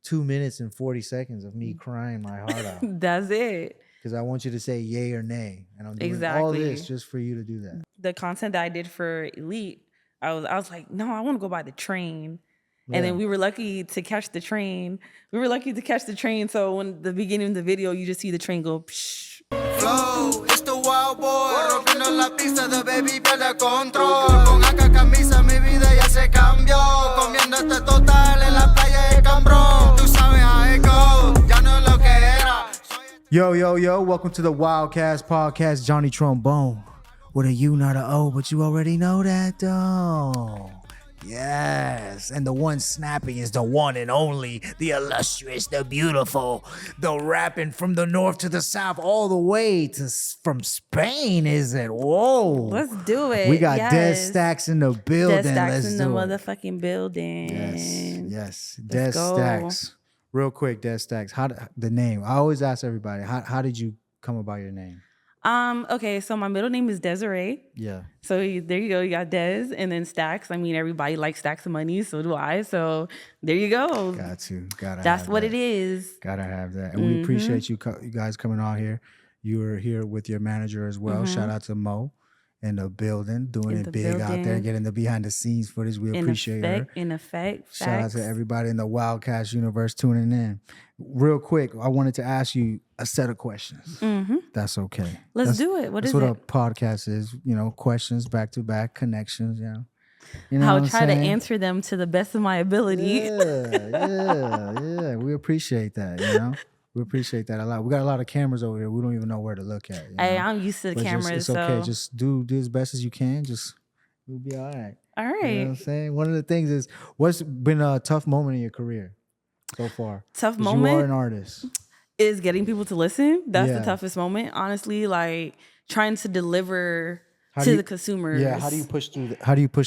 2 minutes and 40 seconds of me crying my heart out. That's it. Because I want you to say yay or nay. And I'm doing Exactly. all this just for you to do that. The content that I did for Elite, I was like, no, I want to go by the train. And then we were lucky to catch the train. So when the beginning of the video, you just see the train go, psh. Flow, it's the wild boy, rompiendo la pista, the baby pierde control. Con acá camisa, mi vida ya se cambió. Comiendo este total en la playa de Cambrón. Tú sabes how it goes, ya no es lo que era. Yo, welcome to the WildKast Podcast. Johnny Trumbone. With a U, not a O, but you already know that, though. Yes, and the one snapping is the one and only, the illustrious, the beautiful, the rapping from the north to the south, all the way to from Spain, is it? Whoa. Let's do it. We got Dez Stacks in the building. Dez Stacks Let's in do the it. motherfucking building. Yes. Let's Dez go. Stacks. Real quick, Dez Stacks. The name. I always ask everybody, how did you come about your name? Okay, so my middle name is Desiree. Yeah. So there you go. You got Dez and then Stacks. I mean, everybody likes stacks of money, so do I. So there you go. That's what it is. Gotta have that. And we appreciate you guys coming on here. You were here with your manager as well. Shout out to Mo in the building, doing it big out there, getting the behind the scenes footage. We appreciate her. In effect. Shout out to everybody in the WildKast universe tuning in. Real quick, I wanted to ask you a set of questions. That's okay. Let's do it. What is it? That's what a podcast is. Questions back to back, connections. You know I'll try to answer them to the best of my ability. Yeah. We appreciate that. We appreciate that a lot. We got a lot of cameras over here. We don't even know where to look at. Hey, I'm used to the cameras. It's okay. Just do as best as you can. We'll be all right. All right. You know what I'm saying? One of the things is, what's been a tough moment in your career so far? Tough moment? You are an artist. Is getting people to listen. That's the toughest moment. Honestly, like trying to deliver to the consumers. Yeah. How do you push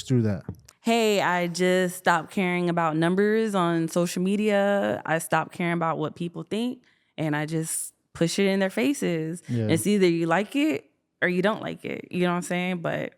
through that? Hey, I just stopped caring about numbers on social media. I stopped caring about what people think. And I just push it in their faces. Yeah. It's either you like it or you don't like it. You know what I'm saying? But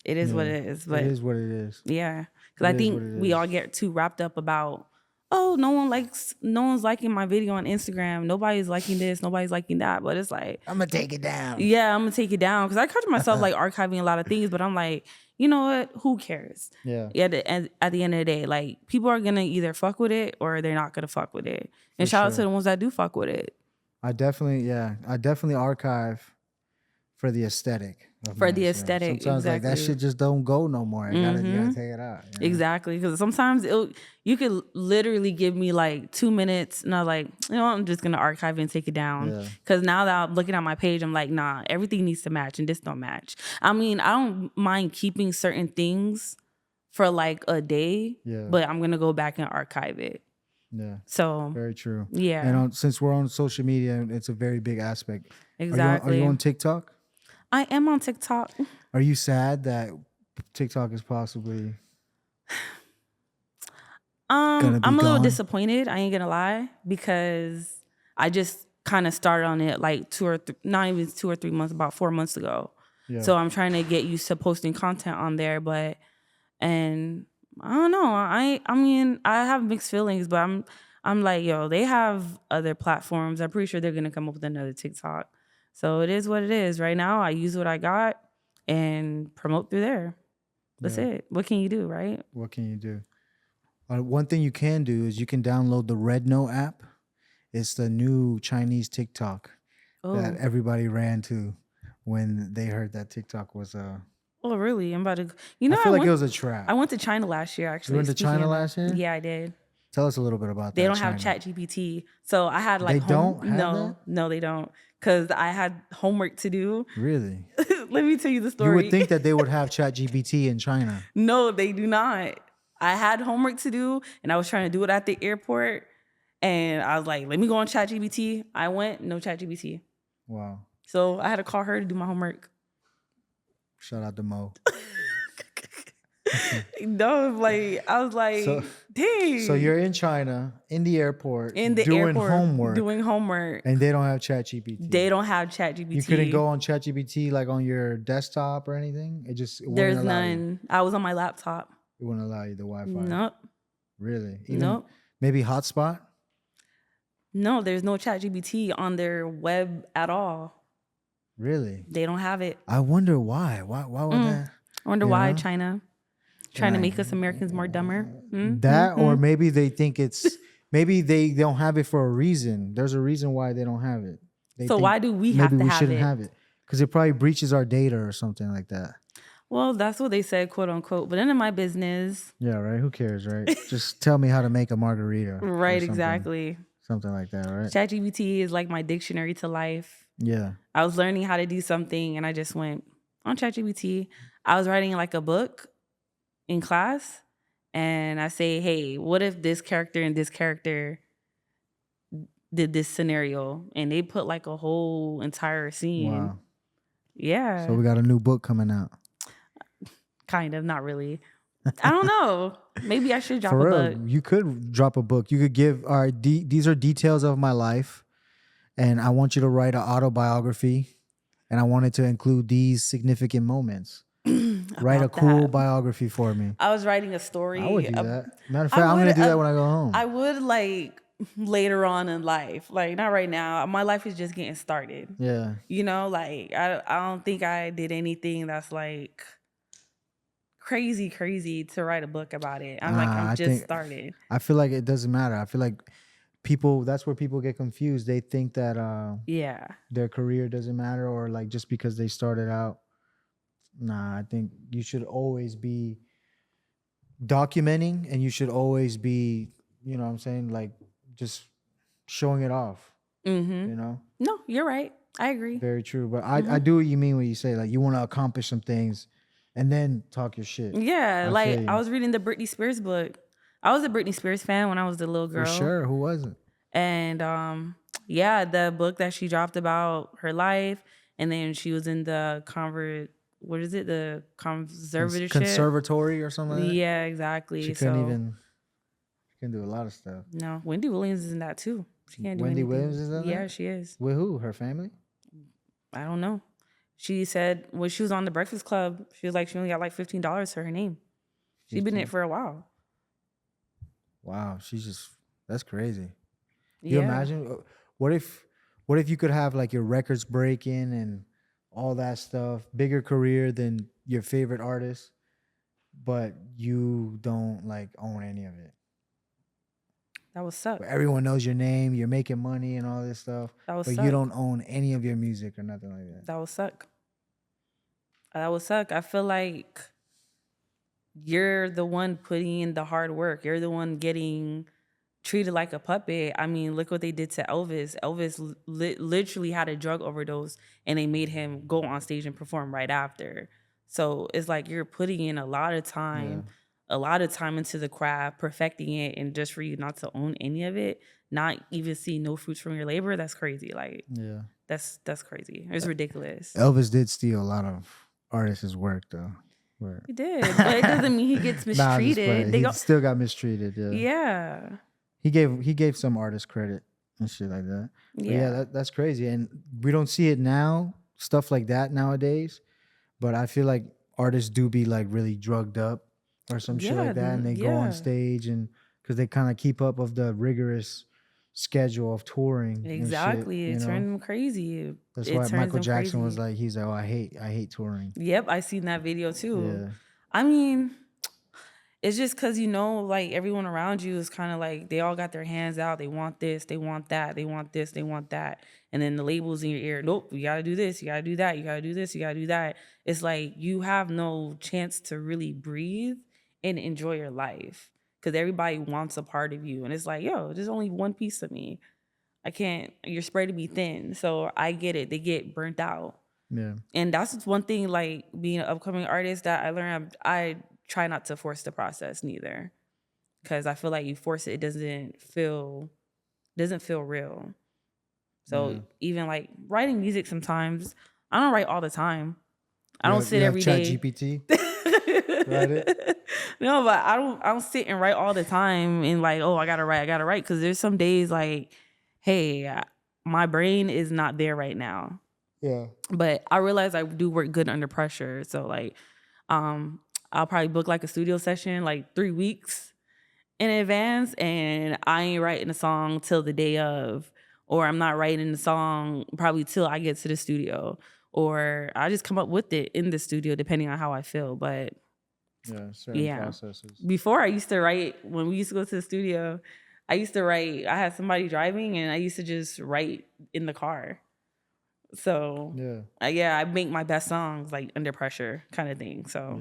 it is what it is. But it is what it is. Yeah. Because I think we all get too wrapped up about, no one's liking my video on Instagram. Nobody's liking this. Nobody's liking that. But it's like, I'm going to take it down. Yeah, I'm going to take it down. Because I catch myself like archiving a lot of things. But I'm like, you know what? Who cares? Yeah. At the end of the day, like people are going to either fuck with it or they're not going to fuck with it. And shout out to the ones that do fuck with it. I definitely archive for the aesthetic. Sometimes exactly. Like that shit just don't go no more. You gotta take it out. Exactly. Because sometimes you could literally give me like 2 minutes and I'm like, I'm just gonna archive it and take it down. Because now that I'm looking at my page, I'm like, nah, everything needs to match and this don't match. I mean, I don't mind keeping certain things for like a day, but I'm gonna go back and archive it. Yeah. So very true. Yeah. And since we're on social media, it's a very big aspect. Exactly. Are you on TikTok? I am on TikTok. Are you sad that TikTok is possibly I'm a little disappointed, I ain't gonna lie, because I just kind of started on it like not even 2 or 3 months, about 4 months ago. Yeah. So I'm trying to get used to posting content on there, and I don't know. I mean, I have mixed feelings, but I'm like, they have other platforms. I'm pretty sure they're gonna come up with another TikTok. So it is what it is. Right now, I use what I got and promote through there. That's it. What can you do, right? What can you do? One thing you can do is you can download the Redno app. It's the new Chinese TikTok that everybody ran to when they heard that TikTok was Oh, really? I'm about to. I feel like it was a trap. I went to China last year, actually. You went to China last year? Yeah, I did. Tell us a little bit about that. They don't have ChatGPT. So I had like... They don't have that? No, they don't. Because I had homework to do. Really? Let me tell you the story. You would think that they would have ChatGPT in China. No, they do not. I had homework to do, and I was trying to do it at the airport. And I was like, let me go on ChatGPT. I went, no ChatGPT. Wow. So I had to call her to do my homework. Shout out to Mo. No, I was like, dang. So you're in China, in the airport, doing homework. And they don't have ChatGPT. They don't have ChatGPT. You couldn't go on ChatGPT like on your desktop or anything? There's none. I was on my laptop. It wouldn't allow you the Wi-Fi? Nope. Really? Nope. Maybe hotspot? No, there's no ChatGPT on their web at all. Really? They don't have it. I wonder why. Why would that? I wonder why China trying to make us Americans more dumber. That or maybe they think maybe they don't have it for a reason. There's a reason why they don't have it. So why do we have to have it? Maybe we shouldn't have it because it probably breaches our data or something like that. Well, that's what they said, quote unquote. But none of my business. Yeah, right. Who cares, right? Just tell me how to make a margarita. Right, exactly. Something like that, right? ChatGPT is like my dictionary to life. Yeah. I was learning how to do something and I just went on ChatGPT. I was writing like a book in class and I say, hey, what if this character and this character did this scenario? And they put like a whole entire scene. Wow. Yeah. So we got a new book coming out. Kind of, not really. I don't know. Maybe I should drop For a real, book. you could drop a book. You could give, all right, these are details of my life. And I want you to write an autobiography. And I wanted to include these significant moments. Write a cool biography for me. I was writing a story. I would do that. Matter of fact, I'm going to do that when I go home. I would like later on in life. Like not right now. My life is just getting started. Yeah. You know, like I don't think I did anything that's like crazy to write a book about it. I'm just started. I feel like it doesn't matter. I feel like that's where people get confused. They think that their career doesn't matter or like just because they started out. Nah, I think you should always be documenting and you should always be, you know what I'm saying, like just showing it off. You know? No, you're right. I agree. Very true. But I do what you mean when you say like you want to accomplish some things and then talk your shit. Yeah, I was reading the Britney Spears book. I was a Britney Spears fan when I was a little girl. For sure. Who wasn't? And the book that she dropped about her life, and then she was in the conservatorship? Conservatory or something like that? Yeah, exactly. She couldn't do a lot of stuff. No, Wendy Williams is in that too. She can't do Wendy anything. Williams is in that? Yeah, she is. With who? Her family? I don't know. She said when she was on the Breakfast Club, she was like, she only got like $15 for her name. She's been in it for a while. Wow, that's crazy. You imagine what if you could have like your records breaking and all that stuff, bigger career than your favorite artist, but you don't like own any of it. That would suck. Everyone knows your name, you're making money and all this stuff, but you don't own any of your music or nothing like that. That would suck. That would suck. I feel like you're the one putting in the hard work. You're the one getting treated like a puppet. I mean, look what they did to Elvis. Elvis literally had a drug overdose and they made him go on stage and perform right after. So it's like you're putting in a lot of time into the craft, perfecting it, and just for you not to own any of it, not even see no fruits from your labor, that's crazy. Like, that's crazy. It's ridiculous. Elvis did steal a lot of artists' work though. He did, but it doesn't mean he gets mistreated. He still got mistreated. Yeah. He gave some artists credit and shit like that. Yeah, that's crazy. And we don't see it now, stuff like that nowadays. But I feel like artists do be like really drugged up or some shit like that, and they go on stage and because they kind of keep up of the rigorous schedule of touring. Exactly, it turned them crazy. That's why Michael Jackson was like, he's like, oh, I hate touring. Yep, I seen that video too. Yeah. I mean, it's just because, like everyone around you is kind of like, they all got their hands out. They want this, they want that, they want this, they want that. And then the labels in your ear, nope, you got to do this, you got to do that, you got to do this, you got to do that. It's like you have no chance to really breathe and enjoy your life because everybody wants a part of you. And it's like, yo, there's only one piece of me. I can't, you're spread to be thin. So I get it. They get burnt out. Yeah. And that's one thing, like being an upcoming artist that I learned, I try not to force the process neither, because I feel like you force it, it doesn't feel real. So even like writing music, sometimes I don't write all the time. I don't sit every day. ChatGPT. Write it. No, but I don't sit and write all the time and like, oh, I gotta write, because there's some days like, hey, my brain is not there right now. Yeah. But I realize I do work good under pressure. So like, I'll probably book like a studio session like 3 weeks, in advance, and I ain't writing a song till the day of, or I'm not writing the song probably till I get to the studio, or I just come up with it in the studio depending on how I feel. But certain processes. Before I used to write, when we used to go to the studio, I used to write. I had somebody driving, and I used to just write in the car. So I make my best songs like under pressure, kind of thing. So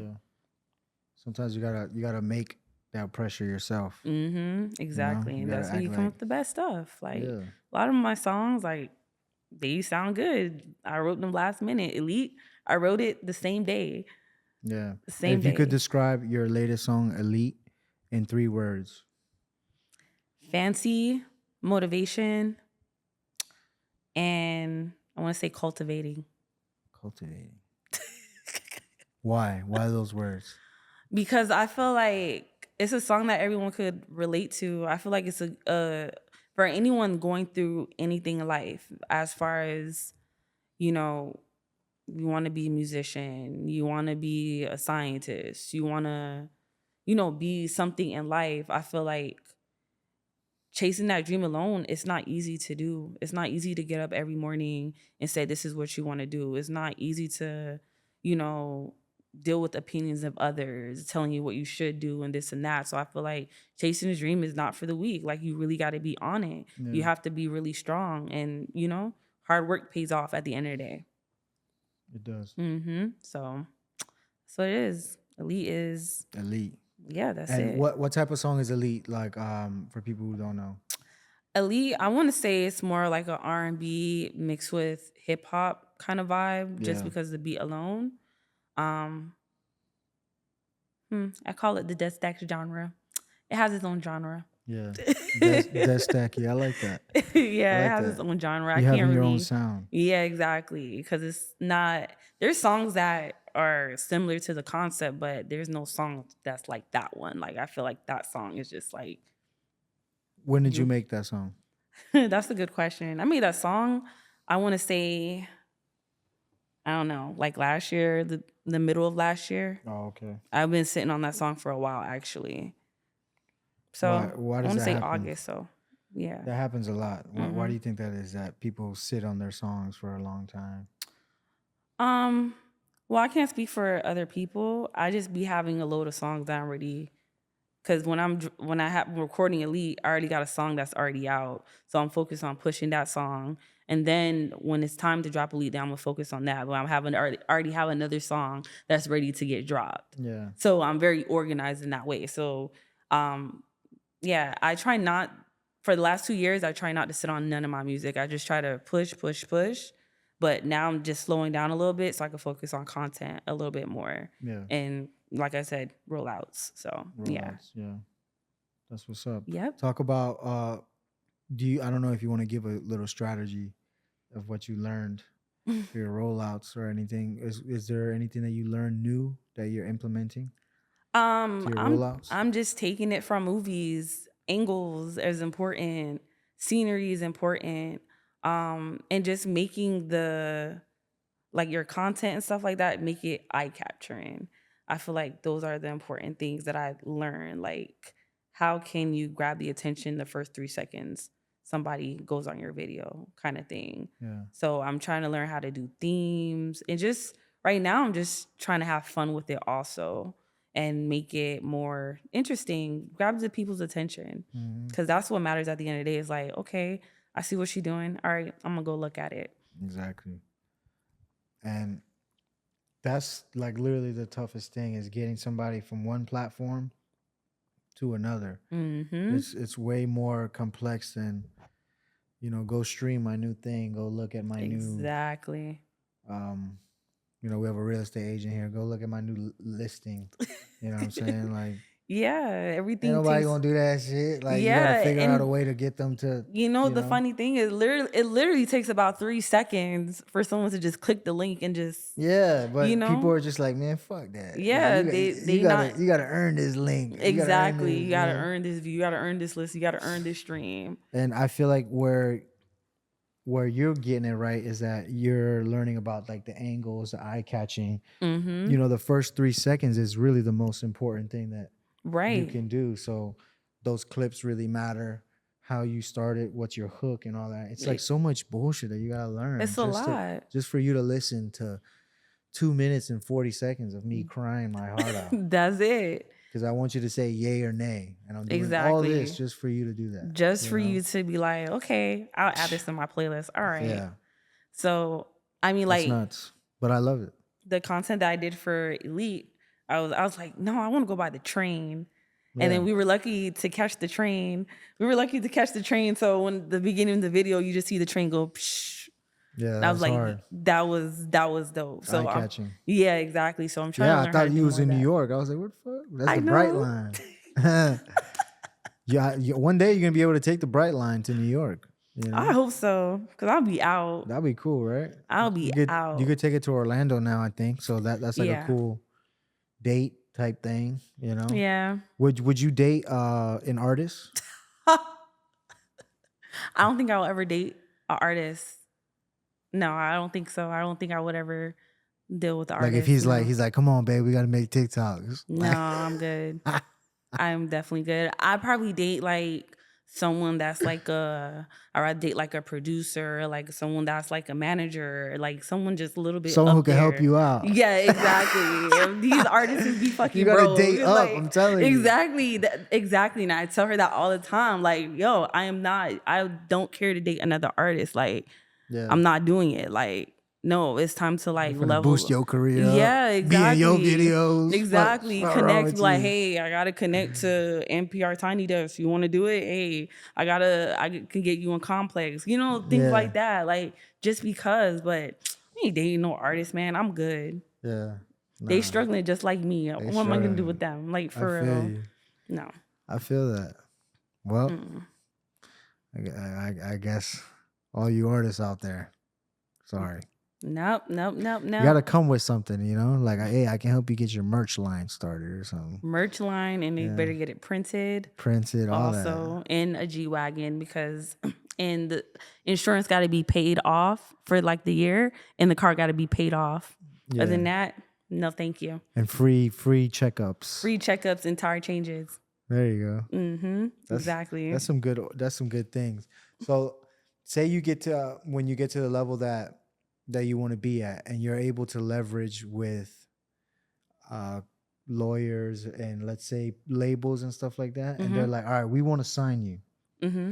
sometimes you gotta make that pressure yourself. Exactly, you know? And that's when you come up with the best stuff. Like a lot of my songs, like they sound good. I wrote them last minute. Elite, I wrote it the same day. Yeah, same if day. You could describe your latest song, Elite, in 3 words. Fancy, motivation, and I want to say cultivating. Cultivating. Why? Why those words? Because I feel like it's a song that everyone could relate to. I feel like it's a for anyone going through anything in life, as far as, you know, you want to be a musician, you want to be a scientist, you want to, you know, be something in life. I feel like chasing that dream alone, it's not easy to do. It's not easy to get up every morning and say, this is what you want to do. It's not easy to, you know, deal with opinions of others telling you what you should do and this and that. So I feel like chasing a dream is not for the weak. Like, you really got to be on it. You have to be really strong, and, you know, hard work pays off at the end of the day. It does. So it is. Elite is Elite. Yeah, that's and it. And what type of song is Elite, like, for people who don't know? Elite, I want to say it's more like an R&B mixed with hip hop kind of vibe, just because of the beat alone. I call it the Dez Stacks genre. It has its own genre. Yeah, Dez Stacks. Yeah, I like that. It has its own genre. You having your own sound. Yeah, exactly. Because it's not. There's songs that are similar to the concept, but there's no song that's like that one. Like, I feel like that song is just like. When did you make that song? That's a good question. I made that song, I want to say, I don't know, like last year, the middle of last year. Oh, okay. I've been sitting on that song for a while, actually. So why I want to say happen? August. So yeah, that happens a lot. Why do you think that is? That people sit on their songs for a long time? Well, I can't speak for other people. I just be having a load of songs that I'm already. Because when I'm recording Elite, I already got a song that's already out. So I'm focused on pushing that song. And then when it's time to drop Elite, then I'm going to focus on that. But I'm already have another song that's ready to get dropped. Yeah. So I'm very organized in that way. So, I try not, for the last 2 years, I try not to sit on none of my music. I just try to push. But now I'm just slowing down a little bit so I can focus on content a little bit more. Yeah. And like I said, rollouts. So yeah. That's what's up. Yep. Talk about I don't know if you want to give a little strategy of what you learned for your rollouts or anything. Is there anything that you learned new that you're implementing? To your rollouts? I'm just taking it from movies. Angles is important, scenery is important. And just making your content and stuff like that, make it eye capturing. I feel like those are the important things that I learned. Like, how can you grab the attention the first 3 seconds somebody goes on your video, kind of thing. Yeah. So I'm trying to learn how to do themes, and just right now I'm just trying to have fun with it also and make it more interesting, grab the people's attention, because that's what matters at the end of the day. Is like, okay, I see what she's doing. All right, I'm gonna go look at it. Exactly. And that's like literally the toughest thing, is getting somebody from one platform to another. It's way more complex than, go stream my new thing, go look at my Exactly. new, we have a real estate agent here, go look at my new listing. You know what I'm saying? Like, yeah, everything. Ain't nobody gonna do that shit. Like, you gotta figure out a way to get them to. The funny thing is, it literally takes about 3 seconds for someone to just click the link and just. Yeah, but people are just like, man, fuck that. Yeah, you gotta earn this link. Exactly, you gotta earn this view. You gotta earn this list. You gotta earn this stream. And I feel like where you're getting it right is that you're learning about like the angles, the eye catching. The first 3 seconds is really the most important thing that. Right. You can do. So those clips really matter. How you started, what's your hook and all that. It's like so much bullshit that you gotta learn. It's a lot. Just for you to listen to 2 minutes and 40 seconds of me crying my heart out. That's it. Because I want you to say yay or nay. And I'm doing all this just for you to do that. Just for you to be like, okay, I'll add this to my playlist. All right. Yeah. So, I mean, like. It's nuts. But I love it. The content that I did for Elite, I was like, no, I want to go by the train. And then we were lucky to catch the train. So when the beginning of the video, you just see the train go, psh. Yeah, that was like, hard. That was dope. So eye-catching. Yeah, exactly. So I'm trying to learn I thought you was in New York. I was like, what the fuck? That's the Bright Line. Yeah, one day you're going to be able to take the Bright Line to New York. You know? I hope so, because I'll be out. That'd be cool, right? I'll be out. You could take it to Orlando now, I think. So that's like a cool date type thing, you know? Yeah. Would you date an artist? I don't think I will ever date an artist. No, I don't think so. I don't think I would ever deal with the artist. Like if he's like, come on, babe, we gotta make TikToks. No, I'm good. I'm definitely good. I'd probably date like someone that's like or I'd date like a producer, like someone that's like a manager, like someone just a little bit someone up who can there. help you out. Yeah, exactly. These artists be fucking you gotta broke. date up, like, I'm telling you. Exactly. And I tell her that all the time. Like, yo, I don't care to date another artist. Like, I'm not doing it. Like, no, it's time to like level boost your career. Yeah, exactly. Be in your videos. Exactly. Connect. Like, hey, I gotta connect to NPR Tiny Desk. You want to do it? Hey, I can get you on Complex. You know, things like that. Like, just because. But I ain't dating no artist, man. I'm good. Yeah. Nah. They struggling just like me. What am I gonna do with them? Like, for real. No. I feel that. Well, I guess all you artists out there, sorry. Nope. You gotta come with something, you know? Like, hey, I can help you get your merch line started or something. Merch line, and you better get it printed. All that. Also, in a G-Wagon, because and the insurance got to be paid off for like the year, and the car got to be paid off. Yeah. Other than that, no thank you. And free checkups. Free checkups and tire changes. There you go. Mm-hmm. Exactly. That's some good things. So say you get to when you get to the level that you want to be at, and you're able to leverage with lawyers and let's say labels and stuff like that, and they're like, all right, we want to sign you. Mm-hmm.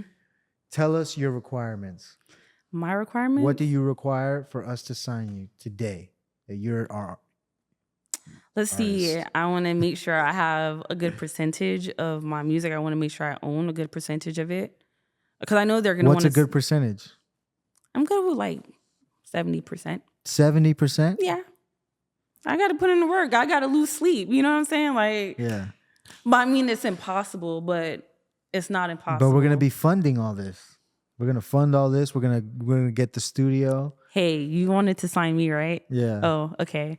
Tell us your requirements. My requirements? What do you require for us to sign you today? That you're our Let's artist. see. I want to make sure I have a good percentage of my music. I want to make sure I own a good percentage of it, because I know they're gonna. What's a good percentage? I'm good with like 70%. 70%? Yeah. I got to put in the work. I got to lose sleep. You know what I'm saying? Like, yeah. But I mean, it's impossible, but it's not impossible. But we're going to be funding all this. We're going to fund all this. We're going to get the studio. Hey, you wanted to sign me, right? Yeah. Oh, okay.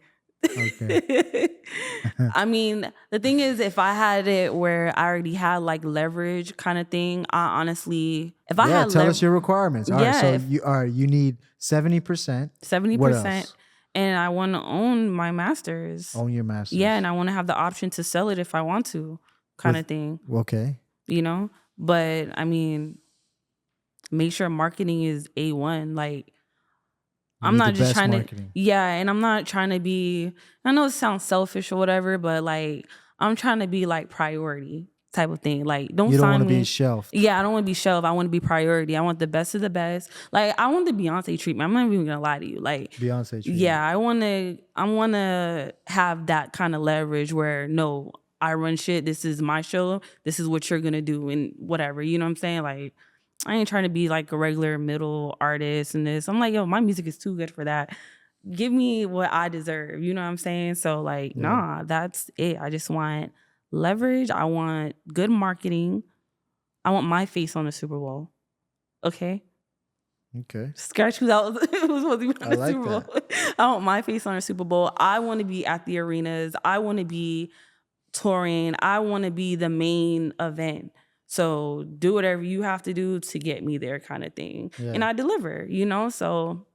I mean, the thing is, if I had it where I already had like leverage kind of thing, I honestly, if I had tell us your requirements. All right, so you need 70%. 70%. And I want to own my masters. Own your masters. Yeah, and I want to have the option to sell it if I want to, kind of thing. Okay. You know? But I mean, make sure marketing is A1. Like, I'm not just trying to, and I'm not trying to be, I know it sounds selfish or whatever, but like, I'm trying to be like priority type of thing. Like, don't sign me. You don't want to be shelved. Yeah, I don't want to be shelved. I want to be priority. I want the best of the best. Like, I want the Beyonce treatment. I'm not even gonna lie to you. Like, Beyonce treatment. Yeah, I want to have that kind of leverage where, no, I run shit. This is my show. This is what you're gonna do and whatever. You know what I'm saying? Like, I ain't trying to be like a regular middle artist and this. I'm like, yo, my music is too good for that. Give me what I deserve. You know what I'm saying? So like, nah, that's it. I just want leverage. I want good marketing. I want my face on the Super Bowl. Okay? Okay. Scratch who that was, it was supposed to be on the Super Bowl. That. I want my face on the Super Bowl. I want to be at the arenas. I want to be touring. I want to be the main event. So do whatever you have to do to get me there, kind of thing. Yeah. And I deliver, you know? So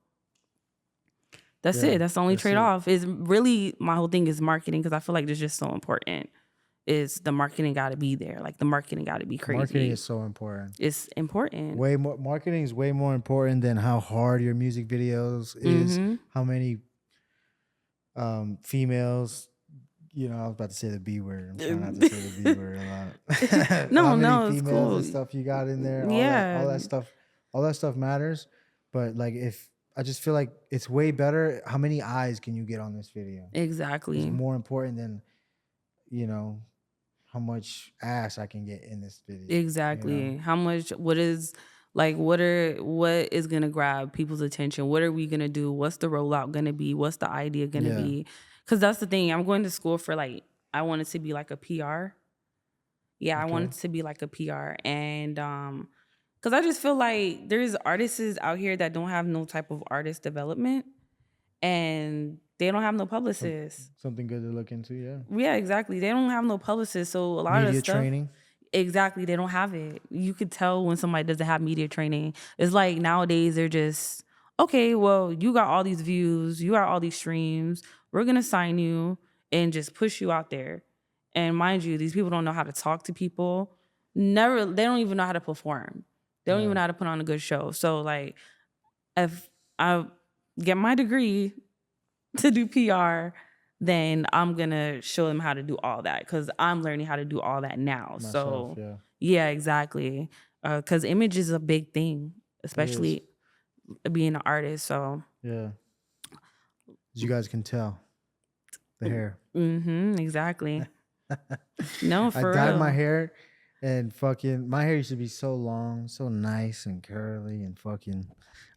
that's it. That's the only trade-off. Is really, my whole thing is marketing, because I feel like it's just so important. is the marketing got to be there. Like the marketing got to be crazy. Marketing is so important. It's important. Way more. Marketing is way more important than how hard your music videos is. How many females. I was about to say the B word. I'm trying not to say the B word a lot. No, how many it's females cool. and stuff you got in there. All that stuff matters. But like, I just feel like it's way better. How many eyes can you get on this video? Exactly. It's more important than, how much ass I can get in this video. Exactly. How much? What is gonna grab people's attention? What are we gonna do? What's the rollout gonna be? What's the idea gonna be? Because that's the thing. I'm going to school for I want it to be like a PR. Yeah, okay. I want it to be like a PR. And because I just feel like there's artists out here that don't have no type of artist development. And they don't have no publicists. Something good to look into, yeah. Yeah, exactly. They don't have no publicists. So a lot of stuff. Media training. Exactly. They don't have it. You could tell when somebody doesn't have media training. It's like nowadays they're just, okay, well, you got all these views. You got all these streams. We're going to sign you and just push you out there. And mind you, these people don't know how to talk to people. They don't even know how to perform. They don't even know how to put on a good show. So like, if I get my degree to do PR, then I'm going to show them how to do all that because I'm learning how to do all that now. Myself, so yeah, exactly. Because image is a big thing, especially being an artist. So yeah. As you guys can tell, the hair. Exactly. No, for real. I dyed my hair and my hair used to be so long, so nice and curly and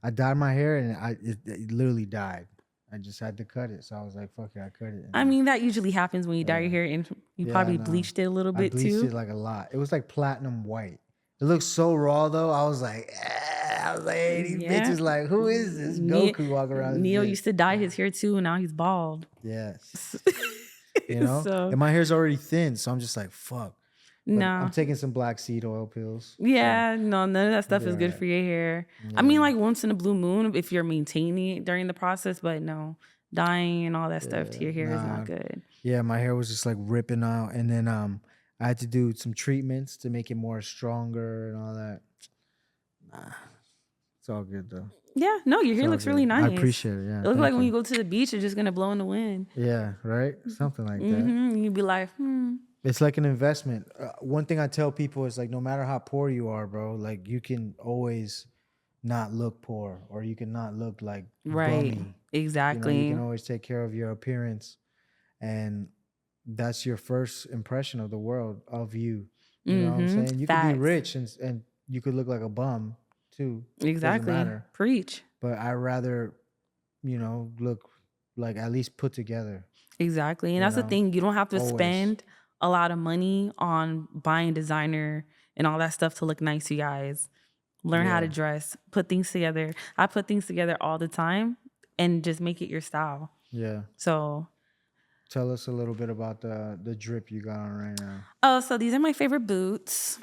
I dyed my hair and it literally died. I just had to cut it. So I was like, fuck it, I cut it. I mean, that usually happens when you dye your hair and you probably bleached it a little bit too. I bleached it like a lot. It was like platinum white. It looked so raw though. I was like, hey, these bitches like, who is this Goku walking around? Neo used to dye his hair too, and now he's bald. Yes. And my hair's already thin, so I'm just like, fuck. But I'm taking some black seed oil pills. Yeah, no, none of that stuff is good for your hair. Yeah. I mean, like once in a blue moon if you're maintaining it during the process, but no, dyeing and all that stuff to your hair is not good. Yeah, my hair was just like ripping out, and then I had to do some treatments to make it more stronger and all that. It's all good though. Yeah, no, your hair looks really nice. I appreciate it. Yeah, it looks like when you go to the beach, it's just gonna blow in the wind. Yeah, right. Something like that. You'd be like, It's like an investment. One thing I tell people is like, no matter how poor you are, bro, like you can always not look poor, or you can not look like bummy. Exactly. You can always take care of your appearance, and that's your first impression of the world of you. You know what I'm saying? You could be rich and you could look like a bum too. Exactly. Doesn't matter. Preach. But I rather, look like at least put together. Exactly. And that's the thing. You don't have to spend a lot of money on buying designer and all that stuff to look nice, you guys. Learn how to dress, put things together. I put things together all the time and just make it your style. Yeah. So tell us a little bit about the drip you got on right now. Oh, so these are my favorite boots.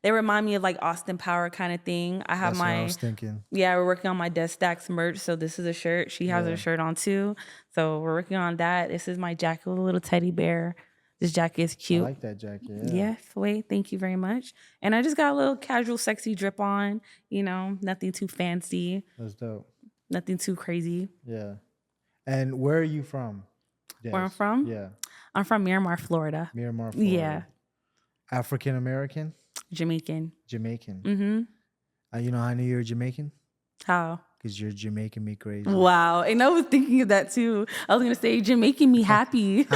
They remind me of like Austin Power kind of thing. I have That's what I was thinking. Yeah, we're working on my Dez Stacks merch. So this is a shirt. She has her shirt on too. So we're working on that. This is my jacket with a little teddy bear. This jacket is cute. I like that jacket. Yes, wait, thank you very much. And I just got a little casual, sexy drip on. Nothing too fancy. That's dope. Nothing too crazy. Yeah. And where are you from? Dez? Where I'm from? Yeah. I'm from Miramar, Florida. Miramar, Florida. Yeah. African American? Jamaican. Jamaican. Mm-hmm. You know how I knew you were Jamaican? How? Because you're Jamaican me crazy. Wow. And I was thinking of that too. I was going to say Jamaican me happy.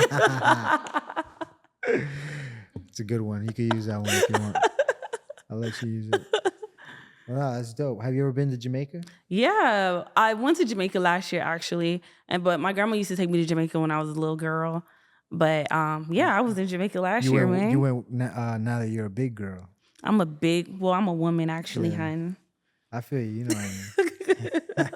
It's a good one. You can use that one if you want. I'll let you use it. Wow, that's dope. Have you ever been to Jamaica? Yeah. I went to Jamaica last year actually. But my grandma used to take me to Jamaica when I was a little girl. But I was in Jamaica last year, man. You went now that you're a big girl. I'm a woman actually, hun. I feel you. You know what I mean.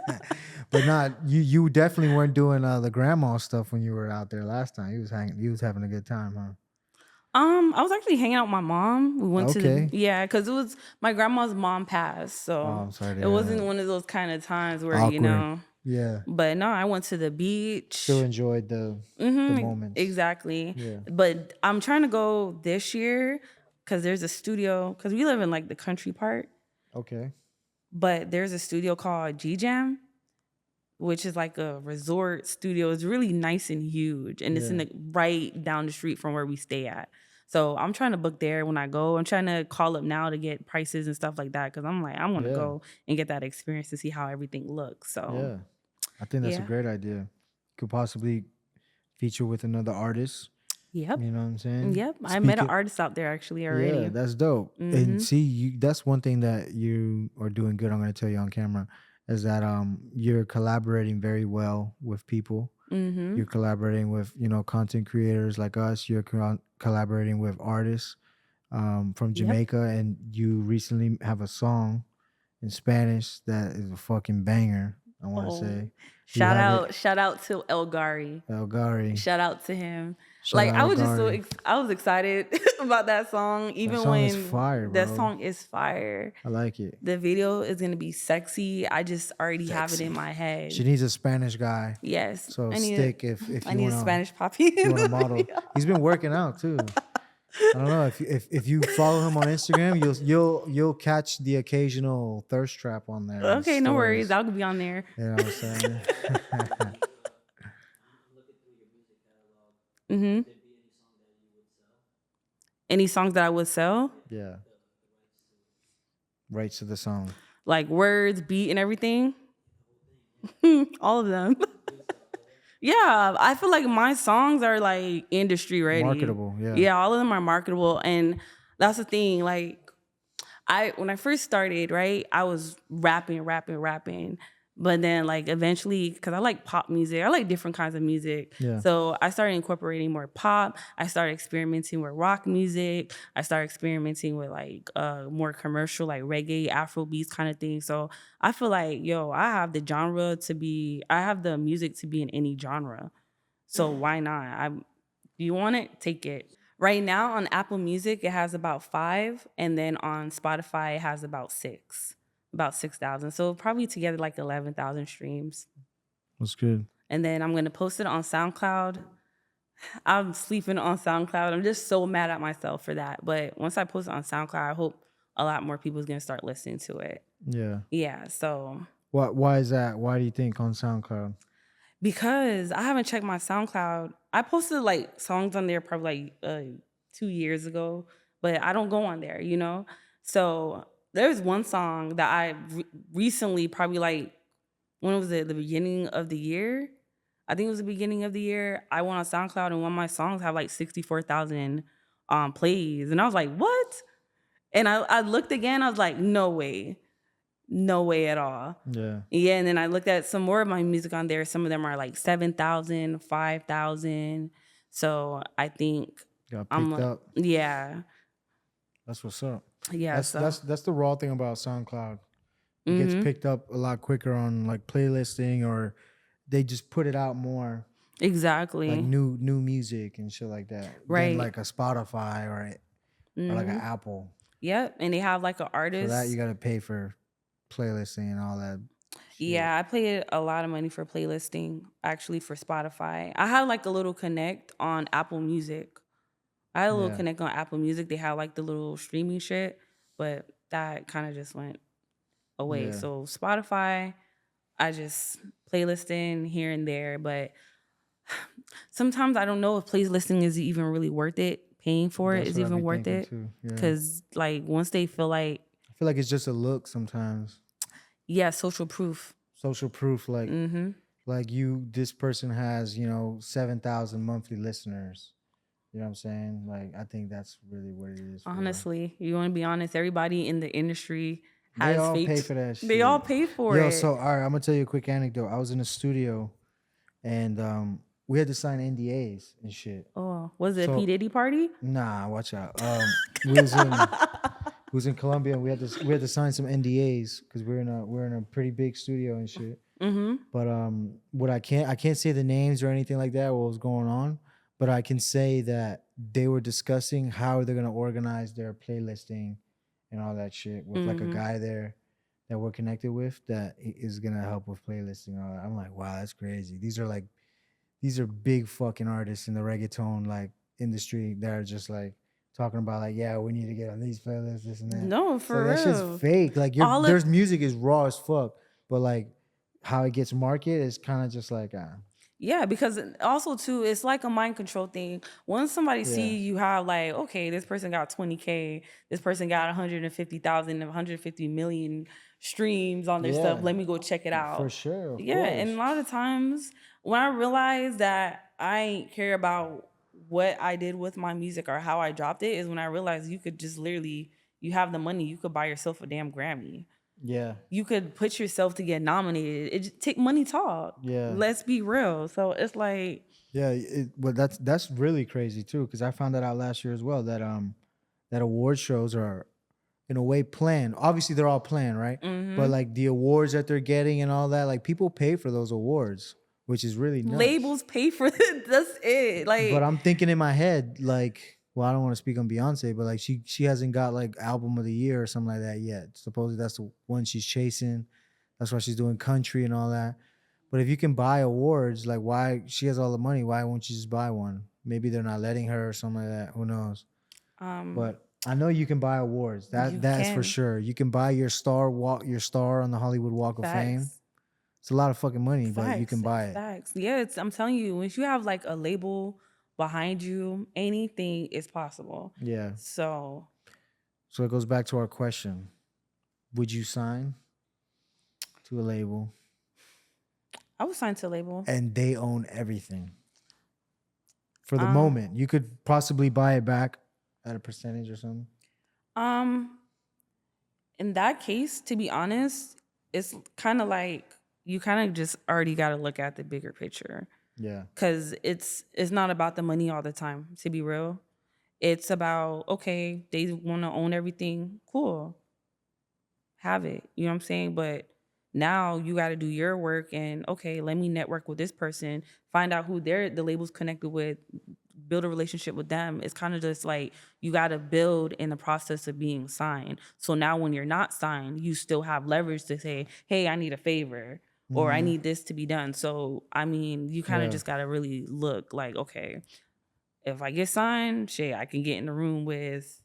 But you definitely weren't doing the grandma stuff when you were out there last time. You was having a good time, huh? I was actually hanging out with my mom. We went because it was my grandma's mom passed, so I'm sorry it wasn't one of those kind of times where awkward. Yeah. But no, I went to the beach. Still enjoyed the moments. Exactly. Yeah. But I'm trying to go this year because there's a studio, because we live in like the country part. Okay. But there's a studio called G-Jam, which is like a resort studio. It's really nice and huge. And it's in the right down the street from where we stay at. So I'm trying to book there when I go. I'm trying to call up now to get prices and stuff like that. Because I'm like, I want to go and get that experience to see how everything looks. So yeah. I think that's a great idea. Could possibly feature with another artist. Yep. You know what I'm saying? Yep. I met an artist out there actually already. Yeah, that's dope. And see, that's one thing that you are doing good. I'm going to tell you on camera is that you're collaborating very well with people. You're collaborating with, you know, content creators like us. You're collaborating with artists from Jamaica, and you recently have a song in Spanish that is a fucking banger. I want to say. Shout out to El Gary. Shout out to him. I was excited about that song, even when fire, that song is fire. I like it. The video is gonna be sexy. I just already have it in my head. She needs a Spanish guy. Yes. So Stick, if I need a Spanish poppy. You want to model. He's been working out too. I don't know if you follow him on Instagram, you'll catch the occasional thirst trap on there. Okay, no worries. I'll be on there. You know what I'm saying? Any songs that I would sell? Yeah. Rights to the song. Like words, beat, and everything? All of them. Yeah, I feel like my songs are like industry ready. Marketable, yeah. Yeah, all of them are marketable. And that's the thing. Like, when I first started, right, I was rapping. But then, like, eventually, because I like pop music, I like different kinds of music. Yeah. So I started incorporating more pop. I started experimenting with rock music. I started experimenting with, like, more commercial, like reggae, Afro beats kind of thing. So I feel like, I have the music to be in any genre. So why not? You want it? Take it. Right now on Apple Music, it has about 5. And then on Spotify, it has about 6. About 6,000. So probably together like 11,000 streams. That's good. And then I'm going to post it on SoundCloud. I'm sleeping on SoundCloud. I'm just so mad at myself for that. But once I post it on SoundCloud, I hope a lot more people is going to start listening to it. Yeah. Yeah, so. Why is that? Why do you think on SoundCloud? Because I haven't checked my SoundCloud. I posted like songs on there probably like 2 years ago, but I don't go on there, you know? So there's one song that I recently, probably like, when was it? The beginning of the year? I think it was the beginning of the year. I went on SoundCloud and one of my songs had like 64,000 plays. And I was like, what? And I looked again. I was like, no way. No way at all. Yeah. Yeah. And then I looked at some more of my music on there. Some of them are like 7,000, 5,000. So I think got picked up. Yeah. That's what's up. Yeah. That's the raw thing about SoundCloud. It gets picked up a lot quicker on like playlisting, or they just put it out more. Exactly. Like new music and shit like that. Right. Than like a Spotify or like an Apple. Yep. And they have like an artist. For that you gotta pay for playlisting and all that shit. Yeah, I paid a lot of money for playlisting, actually, for Spotify. I had like a little connect on Apple Music. I had a little connect on Apple Music. They had like the little streaming shit, but that kind of just went away. Yeah. So Spotify, I just playlisting here and there, but sometimes I don't know if playlisting is even really worth it. Paying for it is even worth it. Because like once they feel like, I feel like it's just a look sometimes. Yeah, social proof. Social proof, like like this person has, 7,000 monthly listeners. You know what I'm saying? Like, I think that's really what it is. Honestly, you want to be honest, everybody in the industry has They all fake. pay for that shit. They all pay for it. So, all right, I'm going to tell you a quick anecdote. I was in a studio, and we had to sign NDAs and shit. Oh, was it a P. Diddy party? Nah, watch out. We was in Colombia, and we had to sign some NDAs because we're in a pretty big studio and shit. But what I can't say the names or anything like that, what was going on, but I can say that they were discussing how they're gonna organize their playlisting and all that shit with like a guy there that we're connected with that is gonna help with playlisting. I'm like, wow, that's crazy. These are big fucking artists in the reggaeton like industry that are just like talking about like, yeah, we need to get on these playlists, this and that. No, for real. That shit's fake. Like there's music is raw as fuck, but like how it gets marketed is kind of just like Yeah, because also too, it's like a mind control thing. Once somebody see you have like, okay, this person got 20K, this person got 150,000, 150 million streams on their stuff. Let me go check it out. For sure. Of course. And a lot of times when I realized that I ain't care about what I did with my music or how I dropped it is when I realized you could just literally, you have the money, you could buy yourself a damn Grammy. Yeah. You could put yourself to get nominated. It just take money talk. Yeah. Let's be real. So it's like. Yeah, well that's really crazy too, because I found that out last year as well, that that award shows are in a way planned. Obviously they're all planned, right? Mm-hmm. But like the awards that they're getting and all that, like people pay for those awards, which is really nuts. Labels pay for it. That's it. Like, but I'm thinking in my head, like, well, I don't want to speak on Beyonce, but like she hasn't got like album of the year or something like that yet. Supposedly that's the one she's chasing. That's why she's doing country and all that. But if you can buy awards, like why she has all the money, why won't you just buy one? Maybe they're not letting her or something like that. Who knows? But I know you can buy awards. That's for sure. You can buy your star on the Hollywood Walk of Fame. It's a lot of fucking money, but you can buy it. Facts. Yeah, I'm telling you, once you have like a label behind you, anything is possible. Yeah. So it goes back to our question. Would you sign to a label? I would sign to a label. And they own everything. For the moment. You could possibly buy it back at a percentage or something. In that case, to be honest, it's kind of like you kind of just already got to look at the bigger picture. Yeah. Because it's not about the money all the time, to be real. It's about, okay, they want to own everything. Cool. Have it. You know what I'm saying? But now you got to do your work and, okay, let me network with this person, find out who the label's connected with, build a relationship with them. It's kind of just like you got to build in the process of being signed. So now when you're not signed, you still have leverage to say, hey, I need a favor. Or I need this to be done. So, I mean, you kind of just got to really look like, okay, if I get signed, shit, I can get in the room with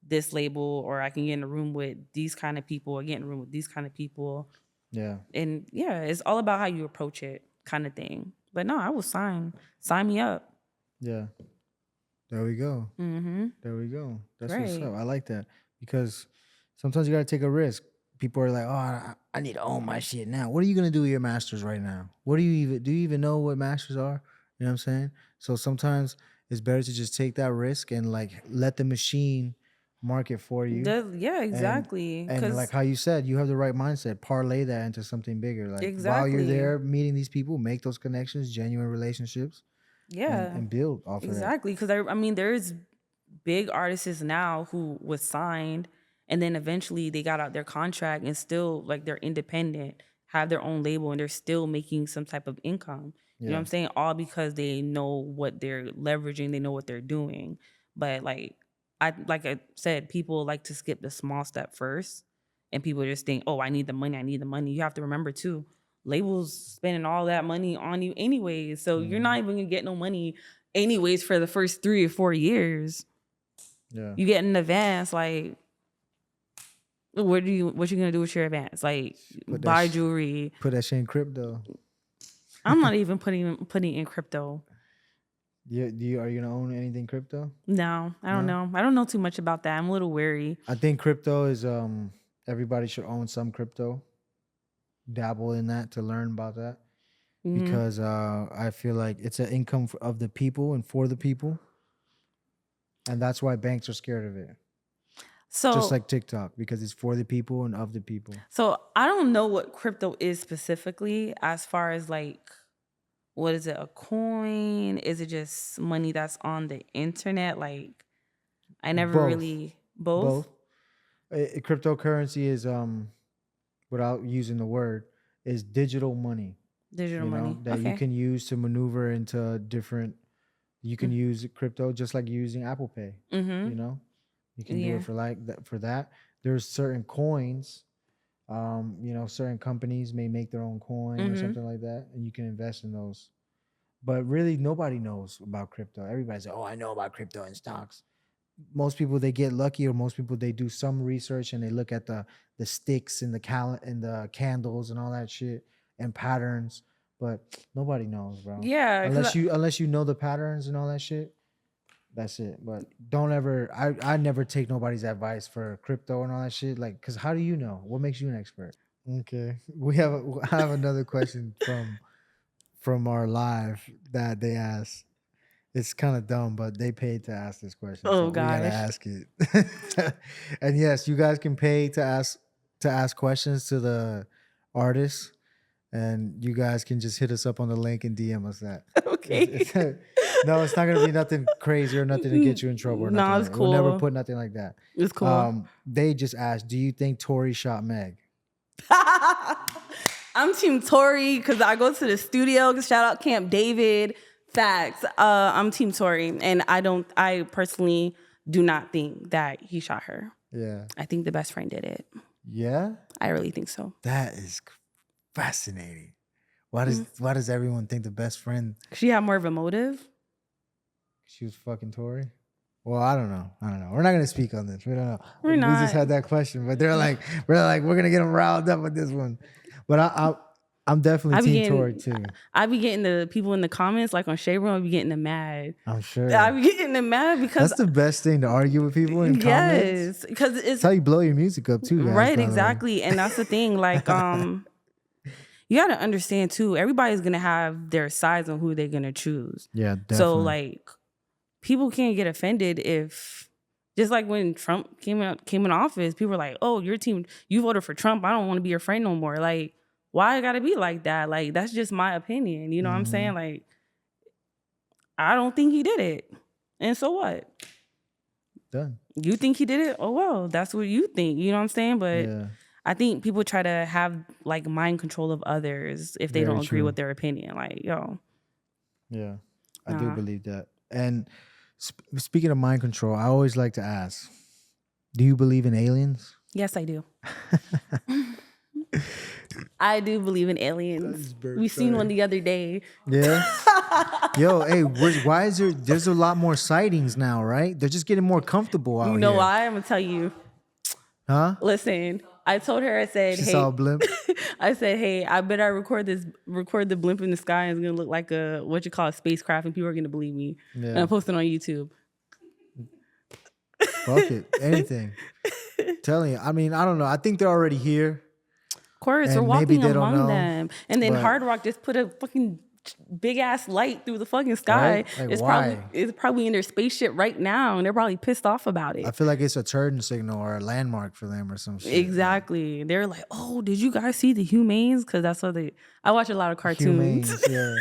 this label, or I can get in the room with these kind of people, or get in the room with these kind of people. Yeah. And yeah, it's all about how you approach it kind of thing. But no, I will sign. Sign me up. Yeah. There we go. Mm-hmm. There we go. That's what's up. I like that. Because sometimes you got to take a risk. People are like, oh, I need to own my shit now. What are you going to do with your masters right now? Do you even know what masters are? You know what I'm saying? So sometimes it's better to just take that risk and like let the machine market for you. Yeah, exactly. And like how you said, you have the right mindset. Parlay that into something bigger. Like while you're there meeting these people, make those connections, genuine relationships. Yeah. And build off of that. Exactly. Because I mean, there's big artists now who was signed and then eventually they got out their contract and still like they're independent, have their own label, and they're still making some type of income. You know what I'm saying? All because they know what they're leveraging, they know what they're doing. But like I said, people like to skip the small step first, and people just think, oh, I need the money. You have to remember too, labels spending all that money on you anyways. So you're not even gonna get no money anyways for the first 3 or 4 years. Yeah. You get in advance, like what you gonna do with your advance? Like buy jewelry. Put that shit in crypto. I'm not even putting in crypto. Are you gonna own anything crypto? No, I don't know. I don't know too much about that. I'm a little wary. I think crypto is everybody should own some crypto. Dabble in that to learn about that. Because I feel like it's an income of the people and for the people. And that's why banks are scared of it. So just like TikTok, because it's for the people and of the people. So I don't know what crypto is specifically as far as like, what is it, a coin? Is it just money that's on the internet? Like, I never really... Both? Cryptocurrency is, without using the word, is digital money. Digital money. That you can use to maneuver into different... You can use crypto just like using Apple Pay, you know? You can do it for that. There's certain coins Certain companies may make their own coin or something like that, and you can invest in those. But really, nobody knows about crypto. Everybody's like, "Oh, I know about crypto and stocks." Most people, they get lucky, or most people, they do some research and they look at the sticks and the candles and all that shit and patterns. But nobody knows, bro. Yeah, unless you know the patterns and all that shit. That's it. But don't ever. I never take nobody's advice for crypto and all that shit. Like, cause how do you know? What makes you an expert? Okay, I have another question from our live that they asked. It's kind of dumb, but they paid to ask this question. Oh, so gosh. we gotta ask it. And yes, you guys can pay to ask questions to the artists, and you guys can just hit us up on the link and DM us that. Okay. No, it's not gonna be nothing crazy or nothing to get you in trouble. Or nothing. No, it's cool. We'll never put nothing like that. It's cool. They just asked, do you think Tory shot Meg? I'm Team Tory because I go to the studio. Shout out Camp David. Facts. I'm Team Tory, and I personally do not think that he shot her. Yeah. I think the best friend did it. Yeah? I really think so. That is fascinating. Why does everyone think the best friend? She had more of a motive. She was fucking Tory? Well, I don't know. We're not gonna speak on this. We don't know. We're not. We just had that question, but we're gonna get them riled up with this one. But I'm definitely Team Tory too. I be getting the people in the comments, like on Shade Room, I be getting them mad. I'm sure. I be getting them mad because that's the best thing, to argue with people in comments. Yes, because it's how you blow your music up too, guys, right? Exactly, and that's the thing. Like, you got to understand too. Everybody's gonna have their sides on who they're gonna choose. Yeah, definitely. So like, people can't get offended if, just like when Trump came in office, people were like, "Oh, your team, you voted for Trump. I don't want to be your friend no more." Like, why it gotta be like that? Like, that's just my opinion. You know what I'm saying? Like, I don't think he did it. And so what? Done. You think he did it? Oh, well, that's what you think. You know what I'm saying? But yeah. I think people try to have like mind control of others if they don't agree with their opinion. Like, yo. Yeah, I do believe that. And speaking of mind control, I always like to ask, do you believe in aliens? Yes, I do. I do believe in aliens. We seen one the other day. Yeah. Yo, hey, why is there's a lot more sightings now, right? They're just getting more comfortable out here. You know why? I'm gonna tell you. Huh? Listen, I told her, I said, she saw a blimp. I said, hey, I bet I record the blimp in the sky, and it's gonna look like a spacecraft, and people are gonna believe me. Yeah. And I post it on YouTube. Fuck it. Anything. Telling you. I mean, I don't know. I think they're already here. Of course, we're walking among them. And then Hard Rock just put a fucking big ass light through the fucking sky. Right? Like, it's probably in their spaceship right now, and they're probably pissed off about it. I feel like it's a turn signal or a landmark for them or some shit. Exactly. Like, they're like, oh, did you guys see the Humanes? Because that's what I watch a lot of cartoons. Humanes, yeah.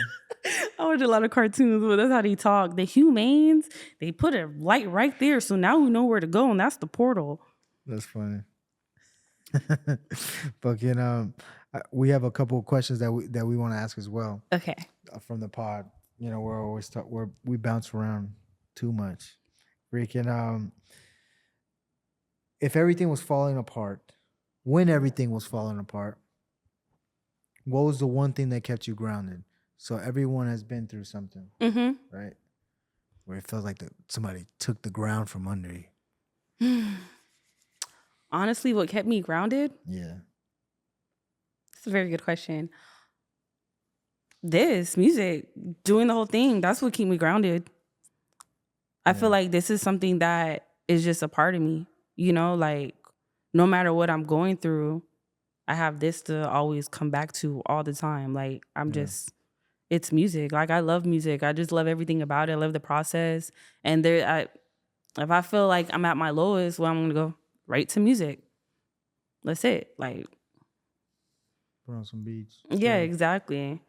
I watch a lot of cartoons, but that's how they talk. The Humanes, they put a light right there, so now we know where to go, and that's the portal. That's funny. But we have a couple of questions that we want to ask as well. Okay. From the pod, we're always we bounce around too much. Freaking if everything was falling apart, when everything was falling apart, what was the one thing that kept you grounded? So everyone has been through something, right? Where it feels like somebody took the ground from under you. Honestly, what kept me grounded? Yeah. It's a very good question. This music, doing the whole thing, that's what keep me grounded. I feel like this is something that is just a part of me. Like, no matter what I'm going through, I have this to always come back to all the time. Like, it's music. Like, I love music. I just love everything about it. I love the process. And if I feel like I'm at my lowest, well, I'm going to go right to music. That's it. Like, put on some beats. Yeah, exactly.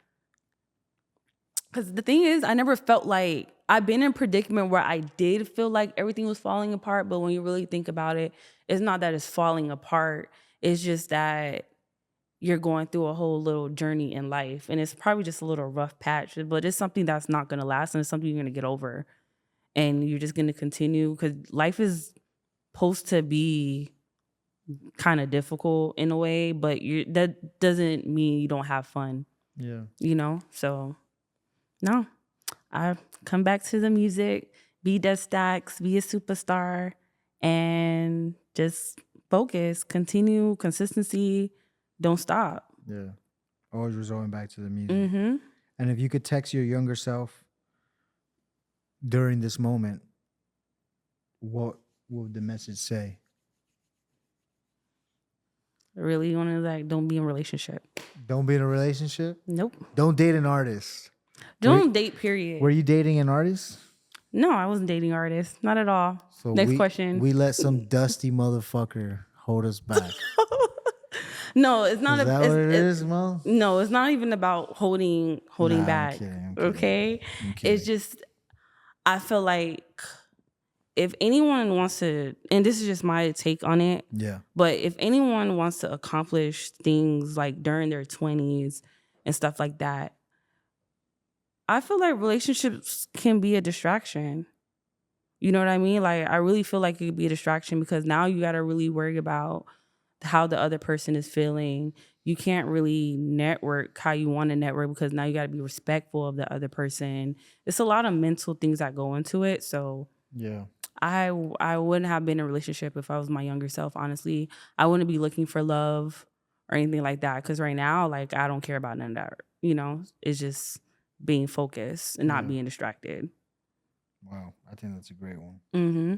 Because the thing is, I never felt like, I've been in a predicament where I did feel like everything was falling apart, but when you really think about it, it's not that it's falling apart. It's just that you're going through a whole little journey in life, and it's probably just a little rough patch, but it's something that's not going to last, and it's something you're going to get over, and you're just going to continue, because life is supposed to be kind of difficult in a way, but that doesn't mean you don't have fun. Yeah. You know? So, no. I come back to the music, be Dez Stacks, be a superstar, and just focus, continue, consistency, don't stop. Yeah. Always resorting back to the music. Mm-hmm. And if you could text your younger self during this moment, what would the message say? Really, you want to like, don't be in a relationship. Don't be in a relationship? Nope. Don't date an artist. Don't date, period. Were you dating an artist? No, I wasn't dating artists. Not at all. So Next question. We let some dusty motherfucker hold us back. No, it's not. Is that what it is, Mo? No, it's not even about holding back. I'm kidding. Okay? It's just, I feel like if anyone wants to, and this is just my take on it. Yeah. But if anyone wants to accomplish things like during their 20s and stuff like that, I feel like relationships can be a distraction. You know what I mean? Like, I really feel like it could be a distraction because now you got to really worry about how the other person is feeling. You can't really network how you want to network because now you got to be respectful of the other person. It's a lot of mental things that go into it. So yeah, I wouldn't have been in a relationship if I was my younger self, honestly. I wouldn't be looking for love or anything like that because right now, like, I don't care about none of that. You know, it's just being focused and not being distracted. Wow, I think that's a great one. Mm-hmm.